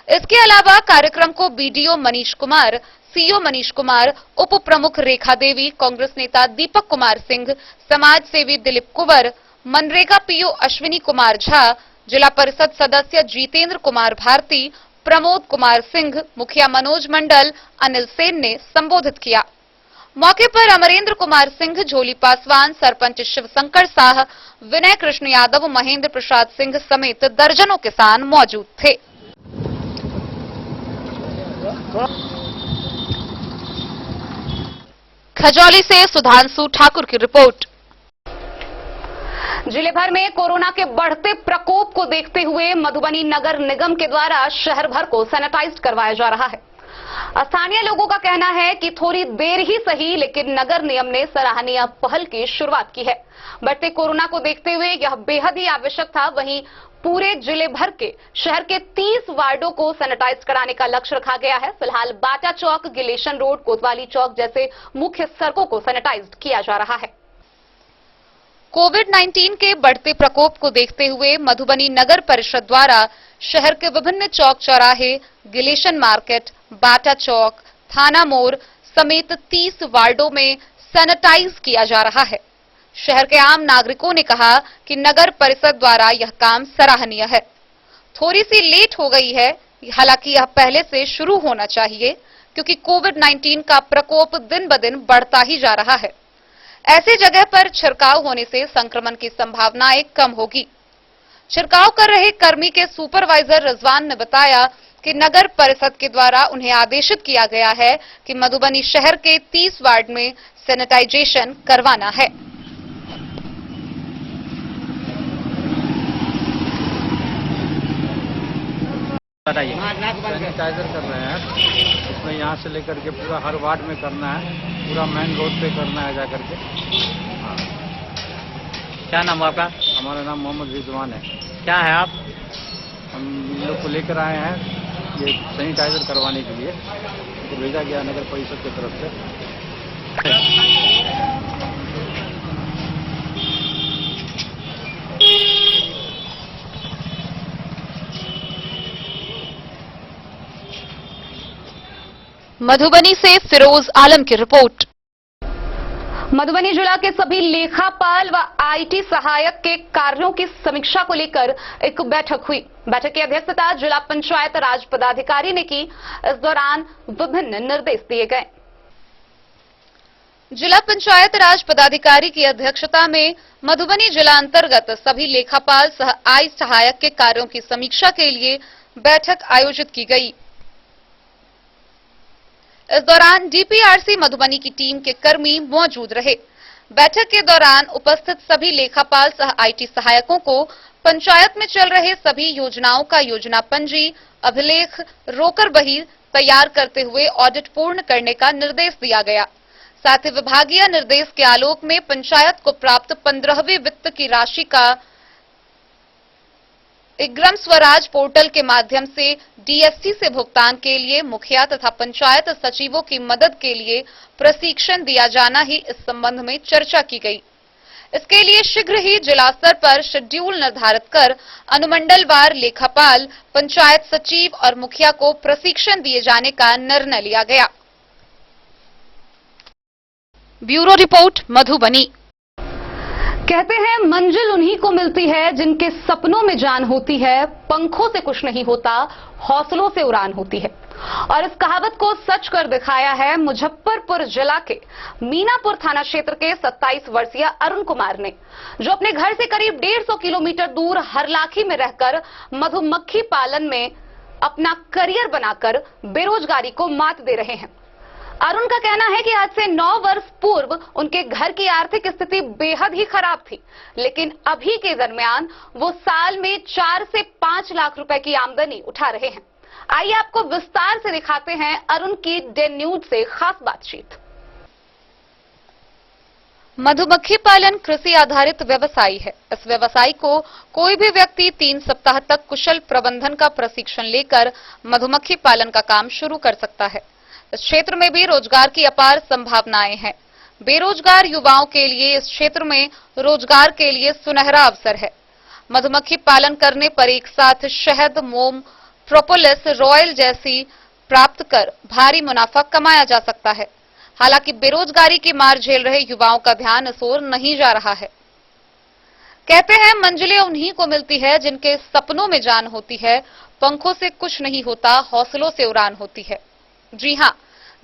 इसके अलावा कार्यक्रम को बीडीओ मनीष कुमार, सीईओ मनीष कुमार, उप प्रमुख रेखा देवी, कांग्रेस नेता दीपक कुमार सिंह, समाज सेवी दिलीप कुंवर, मनरेगा पीओ अश्विनी कुमार झा, जिला परिषद सदस्य जितेंद्र कुमार भारती, प्रमोद कुमार सिंह, मुखिया मनोज मंडल, अनिल सेन ने संबोधित किया। मौके पर अमरेंद्र कुमार सिंह, झोली पासवान, सरपंच शिवशंकर शाह, विनय कृष्ण यादव, महेंद्र प्रसाद सिंह समेत दर्जनों किसान मौजूद थे। खजौली से सुधांशु ठाकुर की रिपोर्ट। जिले भर में कोरोना के बढ़ते प्रकोप को देखते हुए मधुबनी नगर निगम के द्वारा शहर भर को सैनिटाइज करवाया जा रहा है। स्थानीय लोगों का कहना है कि थोड़ी देर ही सही, लेकिन नगर निगम ने सराहनीय पहल की शुरुआत की है। बढ़ते कोरोना को देखते हुए यह बेहद ही आवश्यक था। वहीं पूरे जिले भर के शहर के 30 वार्डों को सैनिटाइज कराने का लक्ष्य रखा गया है। फिलहाल बाटा चौक, गिलेशन रोड, कोतवाली चौक जैसे मुख्य सड़कों को सैनिटाइज किया जा रहा है। कोविड-19 के बढ़ते प्रकोप को देखते हुए मधुबनी नगर परिषद द्वारा शहर के विभिन्न चौक चौराहे, गिलेशन मार्केट, बाटा चौक, थाना मोड़ समेत 30 वार्डों में सैनिटाइज किया जा रहा है। शहर के आम नागरिकों ने कहा कि नगर परिषद द्वारा यह काम सराहनीय है। थोड़ी सी लेट हो गई है, हालांकि यह पहले से शुरू होना चाहिए, क्योंकि कोविड-19 का प्रकोप दिन ब दिन बढ़ता ही जा रहा है। ऐसी जगह पर छिड़काव होने से संक्रमण की संभावनाएं कम होगी। छिड़काव कर रहे कर्मी के सुपरवाइजर रिजवान ने बताया कि नगर परिषद के द्वारा उन्हें आदेशित किया गया है कि मधुबनी शहर के 30 वार्ड में सैनिटाइजेशन करवाना है। सैनिटाइजर कर रहे हैं, इसमें यहाँ से लेकर के पूरा हर वार्ड में करना है, पूरा मेन रोड पे करना है जाकर के। हाँ। क्या नाम आपका? हमारा नाम मोहम्मद रिजवान है। क्या है आप? हम इन लोग को लेकर आए हैं ये सैनिटाइजर करवाने के लिए तो भेजा गया नगर परिषद की तरफ से। मधुबनी से फिरोज आलम की रिपोर्ट। मधुबनी जिला के सभी लेखापाल व आईटी सहायक के कार्यों की समीक्षा को लेकर एक बैठक हुई। बैठक की अध्यक्षता जिला पंचायत राज पदाधिकारी ने की। इस दौरान विभिन्न निर्देश दिए गए। जिला पंचायत राज पदाधिकारी की अध्यक्षता में मधुबनी जिला अंतर्गत सभी लेखापाल सह आई सहायक के कार्यों की समीक्षा के लिए बैठक आयोजित की गई। इस दौरान डीपीआरसी मधुबनी की टीम के कर्मी मौजूद रहे। बैठक के दौरान उपस्थित सभी लेखापाल सह आईटी सहायकों को पंचायत में चल रहे सभी योजनाओं का योजना पंजी, अभिलेख, रोकर बही तैयार करते हुए ऑडिट पूर्ण करने का निर्देश दिया गया। साथ ही विभागीय निर्देश के आलोक में पंचायत को प्राप्त 15वीं वित्त की राशि का ग्राम स्वराज पोर्टल के माध्यम से डीएससी से भुगतान के लिए मुखिया तथा पंचायत सचिवों की मदद के लिए प्रशिक्षण दिया जाना ही इस संबंध में चर्चा की गई। इसके लिए शीघ्र ही जिला स्तर पर शेड्यूल निर्धारित कर अनुमंडलवार लेखापाल, पंचायत सचिव और मुखिया को प्रशिक्षण दिए जाने का निर्णय लिया गया। Bureau report, Madhubani. कहते हैं मंजिल उन्हीं को मिलती है जिनके सपनों में जान होती है, पंखों से कुछ नहीं होता, हौसलों से उड़ान होती है। और इस कहावत को सच कर दिखाया है मुजफ्फरपुर जिला के मीनापुर थाना क्षेत्र के 27 वर्षीय अरुण कुमार ने, जो अपने घर से करीब 150 किलोमीटर दूर हरलाखी में रहकर मधुमक्खी पालन में अपना करियर बनाकर बेरोजगारी को मात दे रहे हैं। अरुण का कहना है कि आज से 9 वर्ष पूर्व उनके घर की आर्थिक स्थिति बेहद ही खराब थी, लेकिन अभी के दरमियान वो साल में 4 से 5 लाख रुपए की आमदनी उठा रहे हैं। आइए आपको विस्तार से दिखाते हैं अरुण की डे न्यूज से खास बातचीत। मधुमक्खी पालन कृषि आधारित व्यवसाय है। इस व्यवसाय को कोई भी व्यक्ति 3 सप्ताह तक कुशल प्रबंधन का प्रशिक्षण लेकर मधुमक्खी पालन का काम शुरू कर सकता है। इस क्षेत्र में भी रोजगार की अपार संभावनाएं हैं। बेरोजगार युवाओं के लिए इस क्षेत्र में रोजगार के लिए सुनहरा अवसर है। मधुमक्खी पालन करने पर एक साथ शहद, मोम, प्रोपोलिस, रॉयल जैसी प्राप्त कर भारी मुनाफा कमाया जा सकता है। हालांकि बेरोजगारी की मार झेल रहे युवाओं का ध्यान इस ओर नहीं जा रहा है। कहते हैं मंजिलें उन्हीं को मिलती है जिनके सपनों में जान होती है, पंखों से कुछ नहीं होता, हौसलों से उड़ान होती है। जी हां,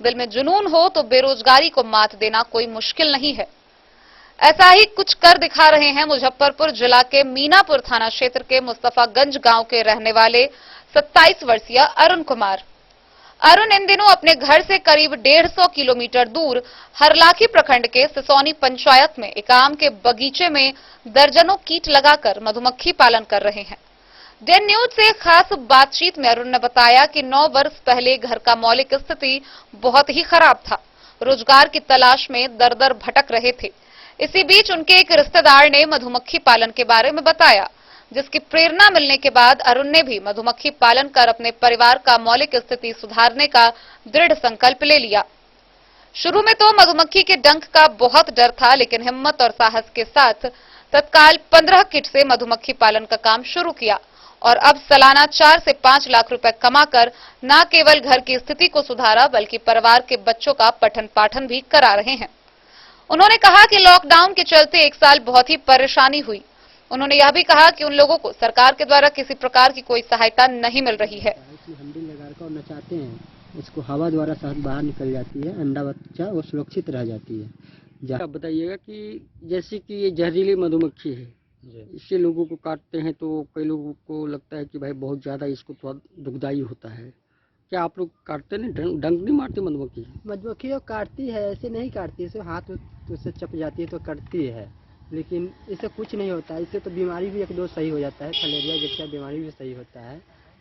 दिल में जुनून हो तो बेरोजगारी को मात देना कोई मुश्किल नहीं है। ऐसा ही कुछ कर दिखा रहे हैं मुजफ्फरपुर जिला के मीनापुर थाना क्षेत्र के मुस्तफागंज गांव के रहने वाले 27 वर्षीय अरुण कुमार। अरुण इन दिनों अपने घर से करीब 150 किलोमीटर दूर हरलाखी प्रखंड के सिसौनी पंचायत में एक आम के बगीचे में दर्जनों कीट लगाकर मधुमक्खी पालन कर रहे हैं। डे न्यूज से खास बातचीत में अरुण ने बताया कि 9 वर्ष पहले घर का मौलिक स्थिति बहुत ही खराब था। रोजगार की तलाश में दर-दर भटक रहे थे। इसी बीच उनके एक रिश्तेदार ने मधुमक्खी पालन के बारे में बताया, जिसकी प्रेरणा मिलने के बाद अरुण ने भी मधुमक्खी पालन कर अपने परिवार का मौलिक स्थिति सुधारने का दृढ़ संकल्प ले लिया। शुरू में तो मधुमक्खी के डंक का बहुत डर था, लेकिन हिम्मत और साहस के साथ तत्काल 15 किट से मधुमक्खी पालन का काम शुरू किया और अब सालाना 4 से 5 लाख रुपए कमाकर न केवल घर की स्थिति को सुधारा, बल्कि परिवार के बच्चों का पठन पाठन भी करा रहे हैं। उन्होंने कहा कि लॉकडाउन के चलते 1 साल बहुत ही परेशानी हुई। उन्होंने यह भी कहा कि उन लोगों को सरकार के द्वारा किसी प्रकार की कोई सहायता नहीं मिल रही है। हंडी लगाकर नचाते हैं, इसको हवा द्वारा शहद बाहर निकल जाती है, अंडा बच्चा वो सुरक्षित रह जाती है। आप बताइएगा कि जैसे कि ये जहरीली मधुमक्खी है, इससे लोगों को काटते हैं तो कई लोगों को लगता है कि भाई बहुत ज़्यादा इसको थोड़ा दुखदाई होता है। क्या आप लोग काटते नहीं, डंक नहीं मारते मधुमक्खी? मधुमक्खी तो काटती है, ऐसे नहीं काटती, इसे हाथ उससे चप जाती है तो कटती है, लेकिन इससे कुछ नहीं होता। इससे तो बीमारी भी 1-2 सही हो जाता है, फलेरिया जैसा बीमारी भी सही होता है।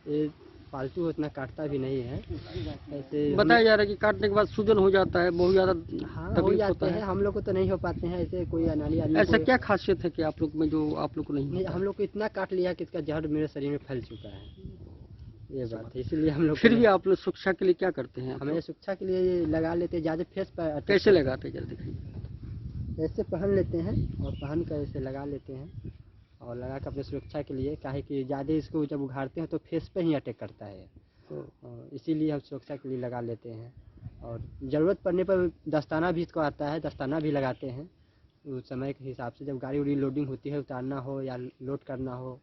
ये पालतू उतना काटता भी नहीं है। ऐसे बताया जा रहा है कि काटने के बाद सूजन हो जाता है, बहुत ज़्यादा हो जाते हैं। हम लोग को तो नहीं हो पाते हैं ऐसे, कोई अनाली आदमी। ऐसा क्या खासियत है कि आप लोग में जो आप लोग को नहीं? हम लोग को इतना काट लिया कि इसका जहर मेरे शरीर में फैल चुका है। ये बात है, इसीलिए हम लोग फिर भी आप लोग शिक्षा के लिए क्या करते हैं? हमें शिक्षा के लिए लगा लेते हैं, ज़्यादा फेस पर कैसे लगाते हैं जल्दी दिखाइए। ऐसे पहन लेते हैं और पहन कर ऐसे लगा लेते हैं और लगा कर अपने सुरक्षा के लिए, काहे कि ज़्यादा इसको जब उघाड़ते हैं तो फेस पे ही अटैक करता है, और इसीलिए हम सुरक्षा के लिए लगा लेते हैं। और ज़रूरत पड़ने पर दस्ताना भी इसको आता है, दस्ताना भी लगाते हैं उस समय के हिसाब से, जब गाड़ी उड़ी लोडिंग होती है, उतारना हो या लोड करना हो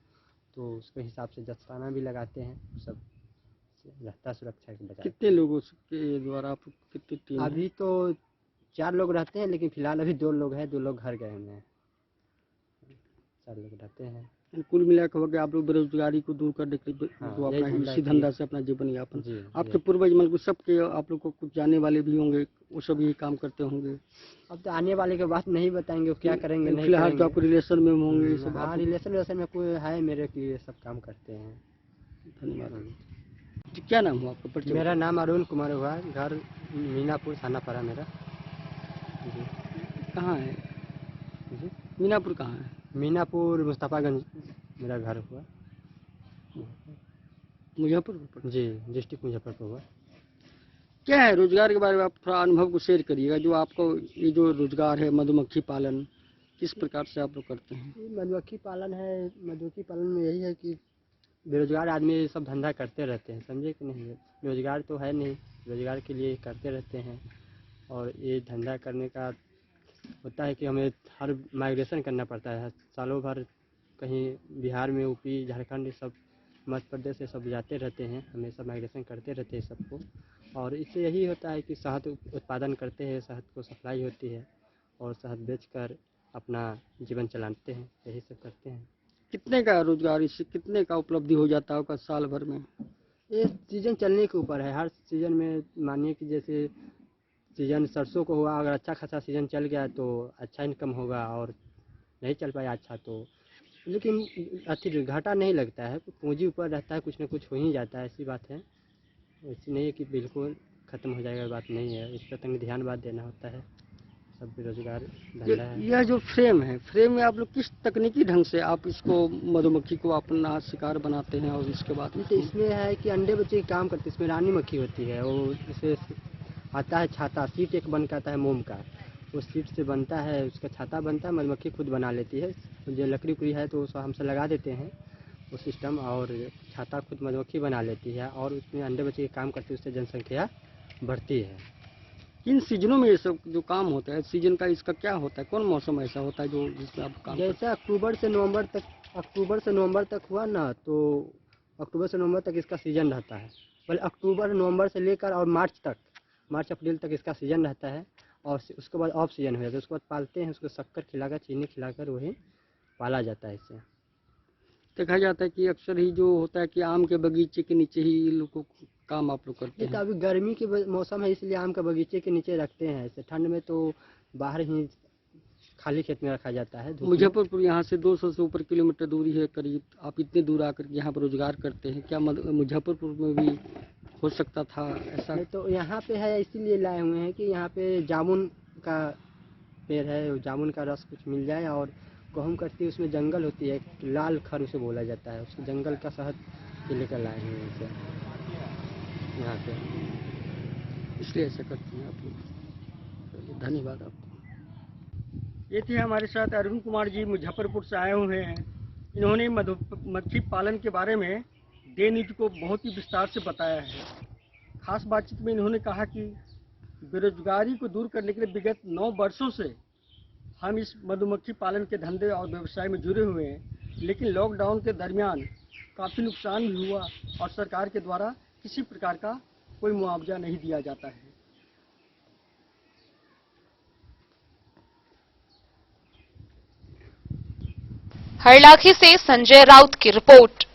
तो उसके हिसाब से दस्ताना भी लगाते हैं, सब रहता सुरक्षा के बजाय। कितने लोगों के द्वारा आप कितनी टीम? अभी तो 4 लोग रहते हैं, लेकिन फिलहाल अभी 2 लोग हैं, 2 लोग घर गए हुए हैं, 4 लोग रहते हैं। कुल मिलाकर हो गया आप लोग बेरोजगारी को दूर करने के लिए हाँ, तो यही अपना धंधा इसी है। धंधा से अपना जीवन यापन। जी, आपके जी। पूर्वज मतलब सबके आप लोग को कुछ जाने वाले भी होंगे, वो सब यही काम करते होंगे। अब तो आने वाले के बात नहीं बताएंगे, वो क्या करेंगे नहीं फिलहाल तो करेंगे। आपको रिलेशन में होंगे ये सब। हाँ, रिलेशन में कोई है मेरे की, ये सब काम करते हैं। धन्यवाद जी। क्या नाम हुआ आपका? परिचय मेरा नाम अरुण कुमार हुआ, घर मीनापुर थाना पड़ा मेरा। जी। कहाँ है? जी, मीनापुर कहाँ है? मीनापुर मुस्तफागंज मेरा घर हुआ। मुजफ्फरपुर। जी, डिस्ट्रिक्ट मुजफ्फरपुर हुआ। क्या है रोजगार के बारे में आप थोड़ा अनुभव को शेयर करिएगा, जो आपको ये जो रोजगार है मधुमक्खी पालन किस प्रकार से आप लोग करते हैं? ये मधुमक्खी पालन है, मधुमक्खी पालन में यही है कि बेरोजगार आदमी ये सब धंधा करते रहते हैं, समझे कि नहीं। रोजगार तो है नहीं, रोजगार के लिए करते रहते हैं। और ये धंधा करने का होता है कि हमें हर माइग्रेशन करना पड़ता है, सालों भर कहीं बिहार में, यूपी, झारखंड, ये सब मध्य प्रदेश से सब जाते रहते हैं, हमेशा माइग्रेशन करते रहते हैं सबको। और इससे यही होता है कि शहद उत्पादन करते हैं, शहद को सप्लाई होती है और शहद बेचकर अपना जीवन चलाते हैं, यही सब करते हैं। कितने का रोजगार, इससे कितने का उपलब्धि हो जाता होगा साल भर में? ये सीजन चलने के ऊपर है, हर सीजन में मानिए कि जैसे सीजन सरसों को हुआ, अगर अच्छा खासा सीजन चल गया तो अच्छा इनकम होगा, और नहीं चल पाया अच्छा तो, लेकिन अच्छी घाटा नहीं लगता है, पूंजी ऊपर रहता है, कुछ न कुछ हो ही जाता है, ऐसी बात है। ऐसी नहीं है कि बिल्कुल ख़त्म हो जाएगा, बात नहीं है, इस पर तंग ध्यान बात देना होता है। सब बेरोजगार धंधा है। यह जो फ्रेम है, फ्रेम में आप लोग किस तकनीकी ढंग से आप इसको मधुमक्खी को अपना शिकार बनाते हैं? और इसके बाद तो इसमें है कि अंडे बच्चे काम करते हैं, इसमें रानी मक्खी होती है, वो इसे आता है छाता, सीट एक बन के आता है मोम का, उस सीट से बनता है, उसका छाता बनता है, मधुमक्खी खुद बना लेती है। जो लकड़ी उकड़ी है तो उसको हमसे लगा देते हैं वो सिस्टम, और छाता खुद मधुमक्खी बना लेती है और उसमें अंडे बच्चे के काम करते हैं, उससे जनसंख्या बढ़ती है। किन सीजनों में ये सब जो काम होता है, सीजन का इसका क्या होता है, कौन मौसम ऐसा होता है जो जिसमें आप काम? जैसे अक्टूबर से नवंबर तक हुआ ना, तो अक्टूबर से नवंबर तक इसका सीजन रहता है। पहले अक्टूबर नवंबर से लेकर और मार्च अप्रैल तक इसका सीजन रहता है, और उसके बाद ऑफ सीजन हो जाता है। उसके बाद पालते हैं, उसको शक्कर खिलाकर, चीनी खिलाकर वही पाला जाता है। इससे देखा जाता है कि अक्सर ही जो होता है कि आम के बगीचे के नीचे ही लोगों को काम आप लोग करते ये तो हैं। अभी गर्मी के मौसम है, इसलिए आम का बगीचे के नीचे रखते हैं। ऐसे ठंड में तो बाहर ही खाली खेत में रखा जाता है। मुजफ्फरपुर यहाँ से 200 से ऊपर किलोमीटर दूरी है करीब, आप इतने दूर आकर यहाँ पर रोजगार करते हैं, क्या मुजफ्फरपुर में भी हो सकता था ऐसा? नहीं, तो यहाँ पे है इसीलिए लाए हुए हैं कि यहाँ पे जामुन का पेड़ है, जामुन का रस कुछ मिल जाए। और गेहूँ कटती है, उसमें जंगल होती है, लाल खर उसे बोला जाता है, उसके जंगल का शहद के लेकर लाए हैं इसे यहाँ पे, इसलिए ऐसा करते हैं आप लोग। धन्यवाद आपको। ये थे हमारे साथ अरुण कुमार जी, मुजफ्फरपुर से आए हुए हैं। इन्होंने मधुमक्खी पालन के बारे में डे न्यूज को बहुत ही विस्तार से बताया है। खास बातचीत में इन्होंने कहा कि बेरोजगारी को दूर करने के लिए विगत 9 वर्षों से हम इस मधुमक्खी पालन के धंधे और व्यवसाय में जुड़े हुए हैं, लेकिन लॉकडाउन के दरमियान काफ़ी नुकसान भी हुआ और सरकार के द्वारा किसी प्रकार का कोई मुआवजा नहीं दिया जाता है। हरलाखी से संजय राउत की रिपोर्ट।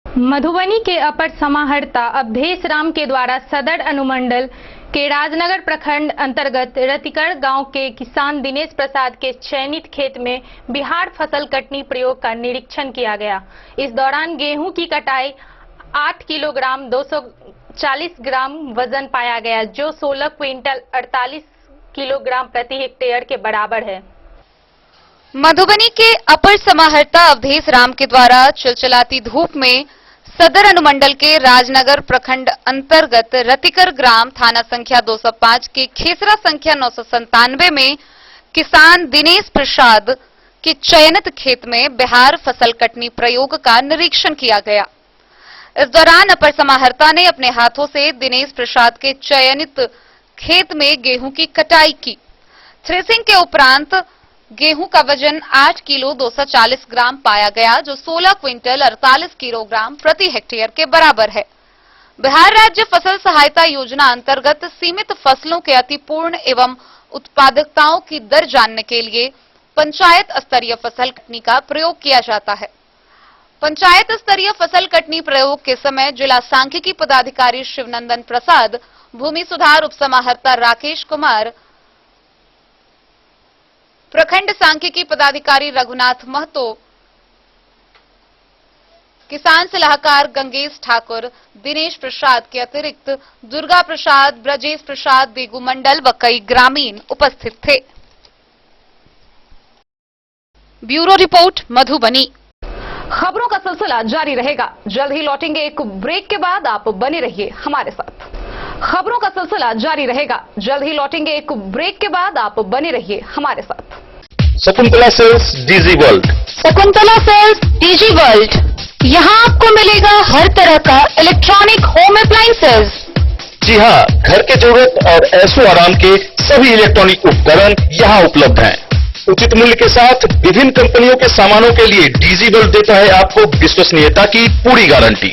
मधुबनी के अपर समाहर्ता अवधेश राम के द्वारा सदर अनुमंडल के राजनगर प्रखंड अंतर्गत रतिकड़ गांव के किसान दिनेश प्रसाद के चयनित खेत में बिहार फसल कटनी प्रयोग का निरीक्षण किया गया। इस दौरान गेहूं की कटाई 8 किलोग्राम 240 ग्राम वजन पाया गया, जो 16 क्विंटल 48 किलोग्राम प्रति हेक्टेयर के बराबर है। मधुबनी के अपर समाहर्ता अवधेश राम के द्वारा चिलचिलाती धूप में सदर अनुमंडल के राजनगर प्रखंड अंतर्गत रतिकर ग्राम थाना संख्या 205 के खेसरा संख्या 997 में किसान दिनेश प्रसाद के चयनित खेत में बिहार फसल कटनी प्रयोग का निरीक्षण किया गया। इस दौरान अपर समाहर्ता ने अपने हाथों से दिनेश प्रसाद के चयनित खेत में गेहूं की कटाई की। थ्रेसिंग के उपरांत गेहूं का वजन 8 किलो 240 ग्राम पाया गया, जो 16 क्विंटल 48 किलोग्राम प्रति हेक्टेयर के बराबर है। बिहार राज्य फसल सहायता योजना अंतर्गत सीमित फसलों के अतिपूर्ण एवं उत्पादकताओं की दर जानने के लिए पंचायत स्तरीय फसल कटनी का प्रयोग किया जाता है। पंचायत स्तरीय फसल कटनी प्रयोग के समय जिला सांख्यिकी पदाधिकारी शिवनंदन प्रसाद, भूमि सुधार उपसमाहर्ता राकेश कुमार, प्रखंड सांख्यिकी पदाधिकारी रघुनाथ महतो, किसान सलाहकार गंगेश ठाकुर, दिनेश प्रसाद के अतिरिक्त दुर्गा प्रसाद, ब्रजेश प्रसाद, बेगू मंडल व कई ग्रामीण उपस्थित थे। Bureau report Madhubani. खबरों का सिलसिला जारी रहेगा। जल्द ही लौटेंगे एक ब्रेक के बाद, आप बने रहिए हमारे साथ। खबरों का सिलसिला जारी रहेगा। जल्द ही लौटेंगे एक ब्रेक के बाद, आप बने रहिए हमारे साथ। Shakuntala Sales Digi World. Shakuntala Sales Digi World, यहाँ आपको मिलेगा हर तरह का इलेक्ट्रॉनिक होम अप्लायंसेज। जी हाँ, घर के जरूरत और ऐशो आराम के सभी इलेक्ट्रॉनिक उपकरण यहाँ उपलब्ध हैं। उचित मूल्य के साथ विभिन्न कंपनियों के सामानों के लिए डीजी वर्ल्ड देता है आपको विश्वसनीयता की पूरी guarantee.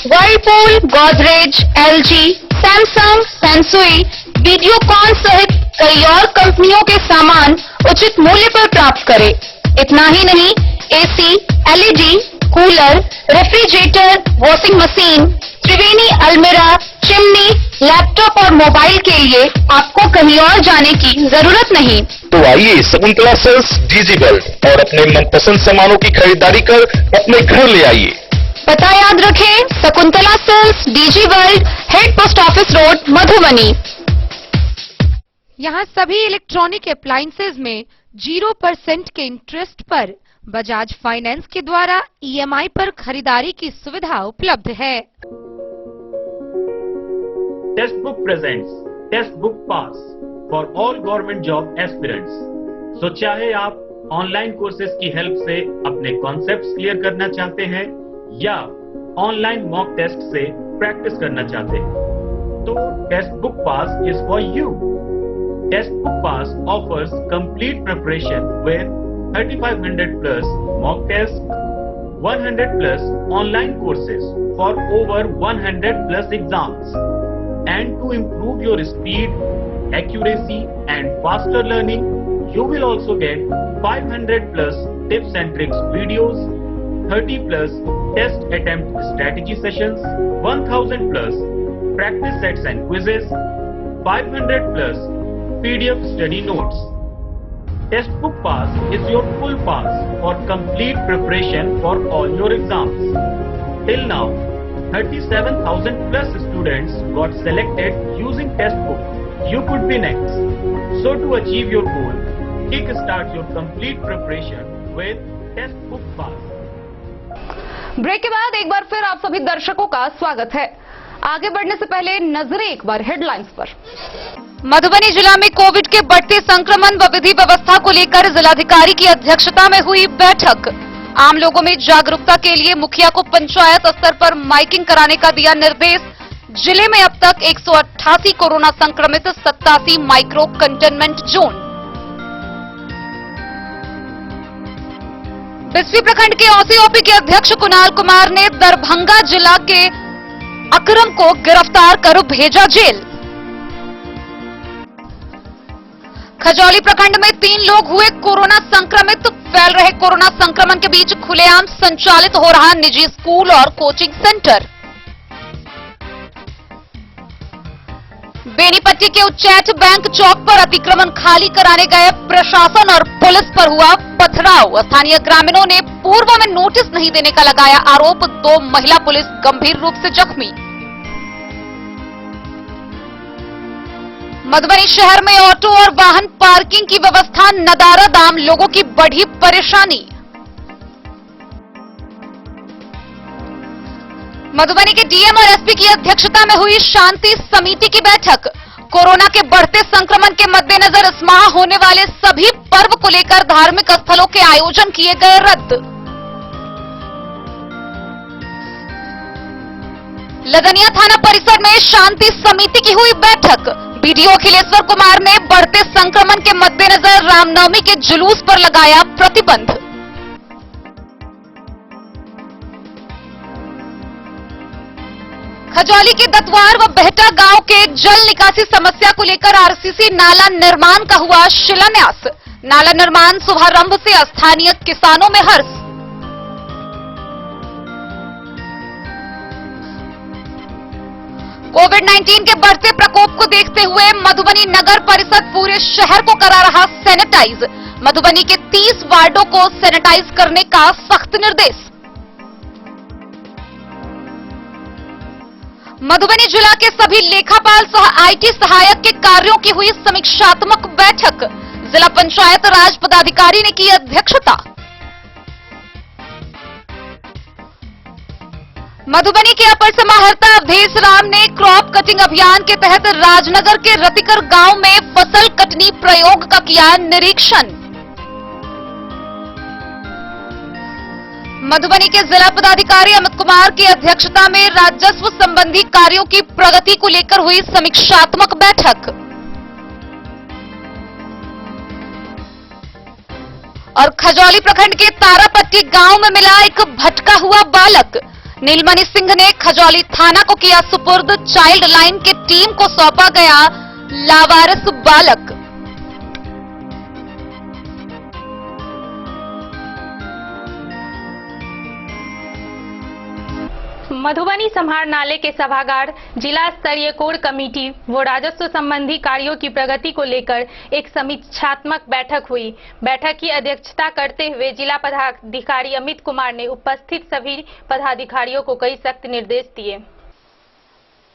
Whirlpool, Godrej, LG, Samsung, सैमसुई, वीडियोकॉन सहित कई और कंपनियों के सामान उचित मूल्य पर प्राप्त करें। इतना ही नहीं, AC, LED, cooler, refrigerator, washing machine, Triveni अलमीरा, चिमनी, लैपटॉप और मोबाइल के लिए आपको कहीं और जाने की जरूरत नहीं। तो आइए शकुंतला सेल्स डीजी वर्ल्ड और अपने मनपसंद सामानों की खरीदारी कर अपने घर ले आइए। पता याद रखें, Shakuntala Sales Digi World, head post office road, Madhubani. यहाँ सभी इलेक्ट्रॉनिक अप्लायंसेज में 0% के इंटरेस्ट पर बजाज फाइनेंस के द्वारा ईएमआई पर खरीदारी की सुविधा उपलब्ध है। Test book presents test book pass for all government job aspirants. तो चाहे आप ऑनलाइन कोर्सेज की हेल्प से अपने कॉन्सेप्ट्स क्लियर करना चाहते हैं या ऑनलाइन मॉक टेस्ट से प्रैक्टिस करना चाहते हैं, तो test book pass is for you. Test book pass offers complete preparation with 3500 plus mock tests, 100 plus online courses for over 100 plus exams. And to improve your speed, accuracy and faster learning, you will also get 500 plus tips and tricks videos, 30 plus test attempt strategy sessions, 1000 plus practice sets and quizzes, 500 plus PDF study notes. Test book pass is your full pass for complete preparation for all your exams. Till now, 37,000 plus students got selected using test book. You could be next. So to achieve your goal, kickstart your complete preparation with test book pass. Break के बाद एक बार फिर आप सभी दर्शकों का स्वागत है। आगे बढ़ने से पहले नजरें एक बार हेडलाइंस पर। मधुबनी जिला में कोविड के बढ़ते संक्रमण व विधि व्यवस्था को लेकर जिलाधिकारी की अध्यक्षता में हुई बैठक। आम लोगों में जागरूकता के लिए मुखिया को पंचायत स्तर पर माइकिंग कराने का दिया निर्देश। जिले में अब तक 188 कोरोना संक्रमित, 87 माइक्रो कंटेनमेंट जोन। बिस्फी प्रखंड के ओसीओपी के अध्यक्ष कुणाल कुमार ने दरभंगा जिला के अकरम को गिरफ्तार कर भेजा जेल। खजौली प्रखंड में 3 लोग हुए कोरोना संक्रमित। फैल रहे कोरोना संक्रमण के बीच खुलेआम संचालित हो रहा निजी स्कूल और कोचिंग सेंटर। बेनीपट्टी के उच्चैठ बैंक चौक पर अतिक्रमण खाली कराने गए प्रशासन और पुलिस पर हुआ पथराव। स्थानीय ग्रामीणों ने पूर्व में नोटिस नहीं देने का लगाया आरोप। 2 महिला पुलिस गंभीर रूप से जख्मी। मधुबनी शहर में ऑटो और वाहन पार्किंग की व्यवस्था नदारा दाम, लोगों की बढ़ी परेशानी। मधुबनी के डीएम और एसपी की अध्यक्षता में हुई शांति समिति की बैठक। कोरोना के बढ़ते संक्रमण के मद्देनजर इस माह होने वाले सभी पर्व को लेकर धार्मिक स्थलों के आयोजन किए गए रद्द। लदनिया थाना परिसर में शांति समिति की हुई बैठक। बीडीओ अखिलेश्वर कुमार ने बढ़ते संक्रमण के मद्देनजर रामनवमी के जुलूस पर लगाया प्रतिबंध। खजौली के दतवार व बेहटा गांव के जल निकासी समस्या को लेकर आरसीसी नाला निर्माण का हुआ शिलान्यास। नाला निर्माण शुभारंभ से स्थानीय किसानों में हर्ष। कोविड-19 के बढ़ते प्रकोप को देखते हुए मधुबनी नगर परिषद पूरे शहर को करा रहा सैनिटाइज। मधुबनी के 30 वार्डों को सैनिटाइज करने का सख्त निर्देश। मधुबनी जिला के सभी लेखापाल सह आईटी सहायक के कार्यों की हुई समीक्षात्मक बैठक। जिला पंचायत राज पदाधिकारी ने की अध्यक्षता। मधुबनी के अपर समाहर्ता अवधेश राम ने क्रॉप कटिंग अभियान के तहत राजनगर के रतिकर गांव में फसल कटनी प्रयोग का किया निरीक्षण। मधुबनी के जिला पदाधिकारी अमित कुमार की अध्यक्षता में राजस्व संबंधी कार्यों की प्रगति को लेकर हुई समीक्षात्मक बैठक। और खजौली प्रखंड के तारापट्टी गांव में मिला एक भटका हुआ बालक। नीलमणि सिंह ने खजौली थाना को किया सुपुर्द। चाइल्ड लाइन की टीम को सौंपा गया लावारिस बालक। मधुबनी समाहरणालय के सभागार जिला स्तरीय कोर कमेटी व राजस्व संबंधी कार्यों की प्रगति को लेकर एक समीक्षात्मक बैठक हुई। बैठक की अध्यक्षता करते हुए जिला पदाधिकारी अमित कुमार ने उपस्थित सभी पदाधिकारियों को कई सख्त निर्देश दिए।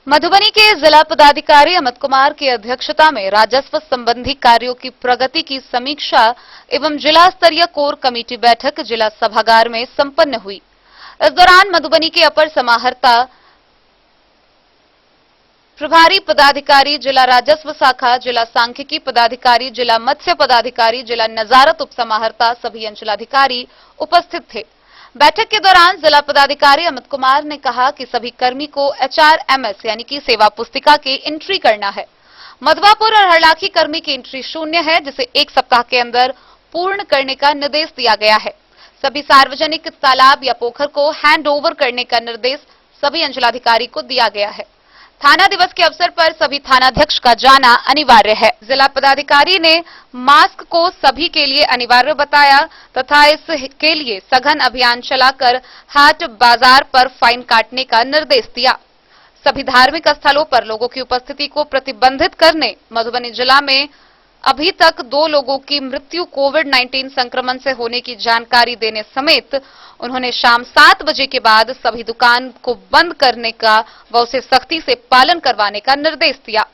मधुबनी के जिला पदाधिकारी अमित कुमार की अध्यक्षता में राजस्व संबंधी कार्यों की प्रगति की समीक्षा एवं जिला स्तरीय कोर कमेटी बैठक जिला सभागार में संपन्न हुई। इस दौरान मधुबनी के अपर समाहर्ता प्रभारी पदाधिकारी, जिला राजस्व शाखा, जिला सांख्यिकी पदाधिकारी, जिला मत्स्य पदाधिकारी, जिला नजारत उप समाहर्ता सभी अंचलाधिकारी उपस्थित थे। बैठक के दौरान जिला पदाधिकारी अमित कुमार ने कहा कि सभी कर्मी को HRMS यानी कि सेवा पुस्तिका की एंट्री करना है। मधवापुर और हरलाखी कर्मी की एंट्री शून्य है, जिसे 1 सप्ताह के अंदर पूर्ण करने का निर्देश दिया गया है। सभी सार्वजनिक तालाब या पोखर को हैंड ओवर करने का निर्देश सभी अंचलाधिकारी को दिया गया है। थाना दिवस के अवसर पर सभी थानाध्यक्ष का जाना अनिवार्य है। जिला पदाधिकारी ने मास्क को सभी के लिए अनिवार्य बताया तथा इसके लिए सघन अभियान चलाकर हाट बाजार पर फाइन काटने का निर्देश दिया। सभी धार्मिक स्थलों पर लोगों की उपस्थिति को प्रतिबंधित करने। मधुबनी जिला में अभी तक 2 लोगों की मृत्यु कोविड-19 संक्रमण से होने की जानकारी देने समेत उन्होंने शाम 7 बजे के बाद सभी दुकान को बंद करने का व उसे सख्ती से पालन करवाने का निर्देश दिया।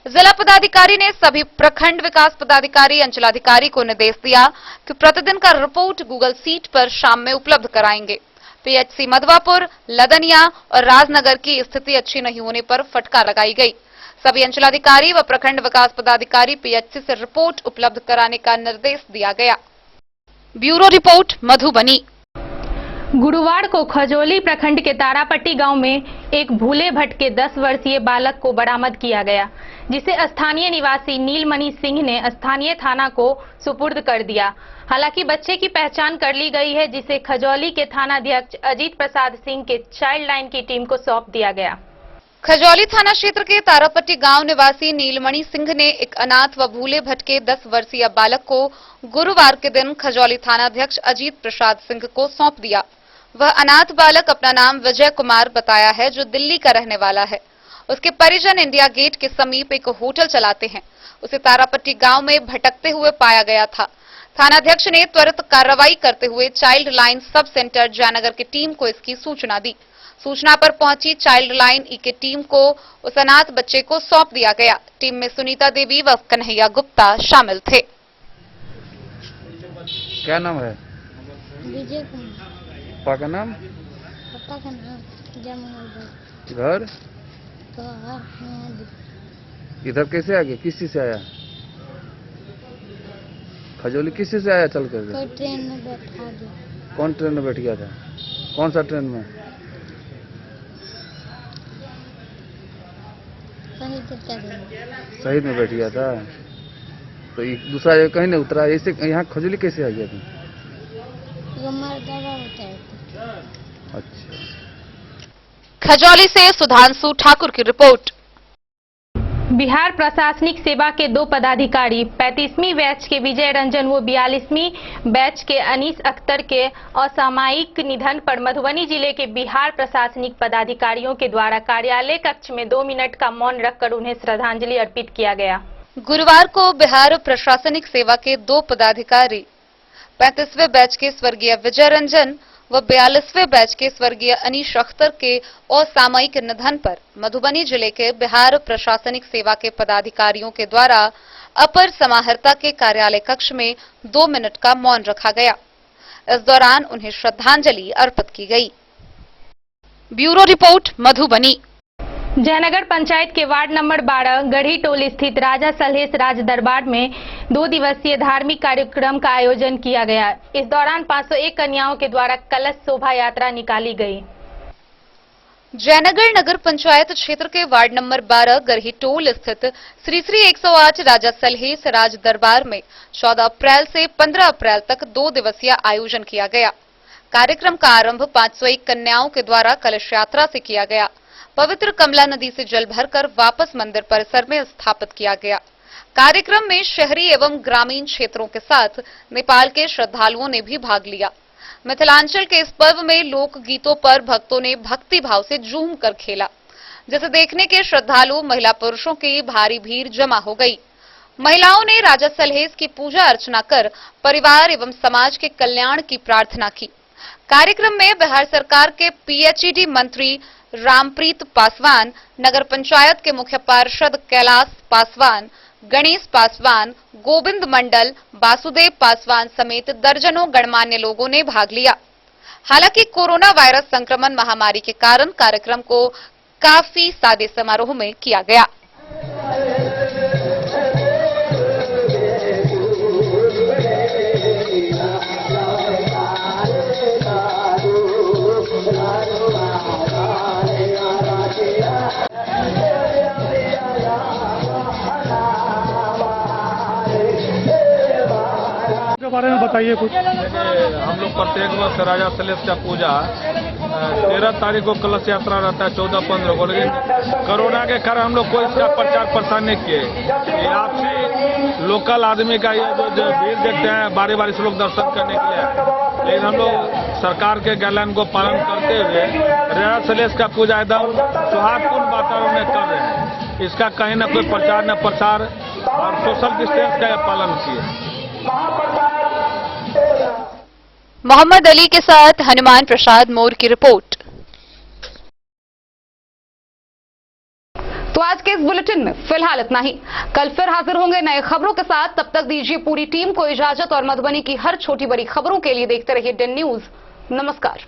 जिला पदाधिकारी ने सभी प्रखंड विकास पदाधिकारी, अंचलाधिकारी को निर्देश दिया कि प्रतिदिन का रिपोर्ट गूगल सीट पर शाम में उपलब्ध कराएंगे। पीएचसी मधवापुर, लदनिया और राजनगर की स्थिति अच्छी नहीं होने पर फटकार लगाई गई। सभी अंचलाधिकारी व प्रखंड विकास पदाधिकारी पीएचसी से रिपोर्ट उपलब्ध कराने का निर्देश दिया गया। Bureau report, Madhubani. गुरुवार को खजौली प्रखंड के तारापट्टी गांव में एक भूले भटके 10 वर्षीय बालक को बरामद किया गया, जिसे स्थानीय निवासी नीलमणि सिंह ने स्थानीय थाना को सुपुर्द कर दिया। हालांकि बच्चे की पहचान कर ली गई है, जिसे खजौली के थानाध्यक्ष अजीत प्रसाद सिंह के चाइल्ड लाइन की टीम को सौंप दिया गया। खजौली थाना क्षेत्र के तारापट्टी गांव निवासी नीलमणि सिंह ने एक अनाथ व भूले भटके 10 वर्षीय बालक को गुरुवार के दिन खजौली थानाध्यक्ष अजीत प्रसाद सिंह को सौंप दिया। वह अनाथ बालक अपना नाम विजय कुमार बताया है, जो दिल्ली का रहने वाला है। उसके परिजन इंडिया गेट के समीप एक होटल चलाते हैं। उसे तारापट्टी गांव में भटकते हुए पाया गया था। थानाध्यक्ष ने त्वरित कार्रवाई करते हुए child line sub centre Jaynagar की टीम को इसकी सूचना दी। सूचना पर पहुंची चाइल्ड लाइन ई की टीम को उस अनाथ बच्चे को सौंप दिया गया। टीम में सुनीता देवी व कन्हैया गुप्ता शामिल थे। क्या नाम है? विजय पापा का नाम? पापा का नाम जमुना। घर इधर कैसे आ गया? किस चीज से आया? खजौली किस चीज से आया चल कर? कोई ट्रेन में बैठा गया। कौन ट्रेन में बैठ गया था? कौन सा ट्रेन में? शहीद में बैठ गया था। तो दूसरा कहीं नहीं उतरा, ऐसे यहाँ खजौली कैसे आ गया था? अच्छा। खजौली से सुधांशु ठाकुर की रिपोर्ट। बिहार प्रशासनिक सेवा के 2 पदाधिकारी 35वीं बैच के विजय रंजन व 42वीं बैच के अनीस अख्तर के असामयिक निधन पर मधुबनी जिले के बिहार प्रशासनिक पदाधिकारियों के द्वारा कार्यालय कक्ष में 2 मिनट का मौन रखकर उन्हें श्रद्धांजलि अर्पित किया गया। गुरुवार को बिहार प्रशासनिक सेवा के 2 पदाधिकारी 35वें बैच के स्वर्गीय विजय रंजन व 42वें बैच के स्वर्गीय अनीस अख्तर के असामयिक निधन पर मधुबनी जिले के बिहार प्रशासनिक सेवा के पदाधिकारियों के द्वारा अपर समाहर्ता के कार्यालय कक्ष में 2 मिनट का मौन रखा गया। इस दौरान उन्हें श्रद्धांजलि अर्पित की गई। Bureau report Madhubani. जयनगर पंचायत के वार्ड नंबर 12 गढ़ी टोल स्थित राजा सलहेश राज दरबार में 2 दिवसीय धार्मिक कार्यक्रम का आयोजन किया गया। इस दौरान 501 कन्याओं के द्वारा कलश शोभा यात्रा निकाली गई। जयनगर नगर पंचायत क्षेत्र के वार्ड नंबर 12 गढ़ी टोल स्थित श्री श्री 108 राजा सलहेश राज दरबार में 14 अप्रैल से 15 अप्रैल तक 2 दिवसीय आयोजन किया गया। कार्यक्रम का आरंभ 501 कन्याओं के द्वारा कलश यात्रा से किया गया। पवित्र कमला नदी से जल भरकर वापस मंदिर परिसर में स्थापित किया गया। कार्यक्रम में शहरी एवं ग्रामीण क्षेत्रों के साथ नेपाल के श्रद्धालुओं ने भी भाग लिया। मिथिलांचल के इस पर्व में लोक गीतों पर भक्तों ने भक्ति भाव से झूम कर खेला, जिसे देखने के श्रद्धालु महिला पुरुषों की भारी भीड़ जमा हो गई। महिलाओं ने राजा सलहेश की पूजा अर्चना कर परिवार एवं समाज के कल्याण की प्रार्थना की। कार्यक्रम में बिहार सरकार के पीएचईडी मंत्री रामप्रीत पासवान, नगर पंचायत के मुख्य पार्षद कैलाश पासवान, गणेश पासवान, गोविंद मंडल, वासुदेव पासवान समेत दर्जनों गणमान्य लोगों ने भाग लिया। हालांकि कोरोना वायरस संक्रमण महामारी के कारण कार्यक्रम को काफी सादे समारोह में किया गया। के बारे में बताइए कुछ। हम लोग प्रत्येक वर्ष राजा सलहेश का पूजा 13 तारीख को कलश यात्रा रहता है, 14-15 को, लेकिन कोरोना के कारण हम लोग कोई इसका प्रचार प्रसार नहीं किए। ये आपसी लोकल आदमी का ये जो भीड़ देखते हैं बारी बारी से लोग दर्शन करने के लिए, लेकिन हम लोग सरकार के गाइडलाइन को पालन करते हुए राजा सलहेश का पूजा एकदम सौहार्दपूर्ण वातावरण में कर रहे हैं। इसका कहीं न कोई प्रचार न प्रसार और सोशल डिस्टेंस का पालन किए। मोहम्मद अली के साथ हनुमान प्रसाद मोर की रिपोर्ट। तो आज के इस बुलेटिन में फिलहाल इतना ही। कल फिर हाजिर होंगे नए खबरों के साथ। तब तक दीजिए पूरी टीम को इजाजत और मधुबनी की हर छोटी बड़ी खबरों के लिए देखते रहिए डेन न्यूज। नमस्कार।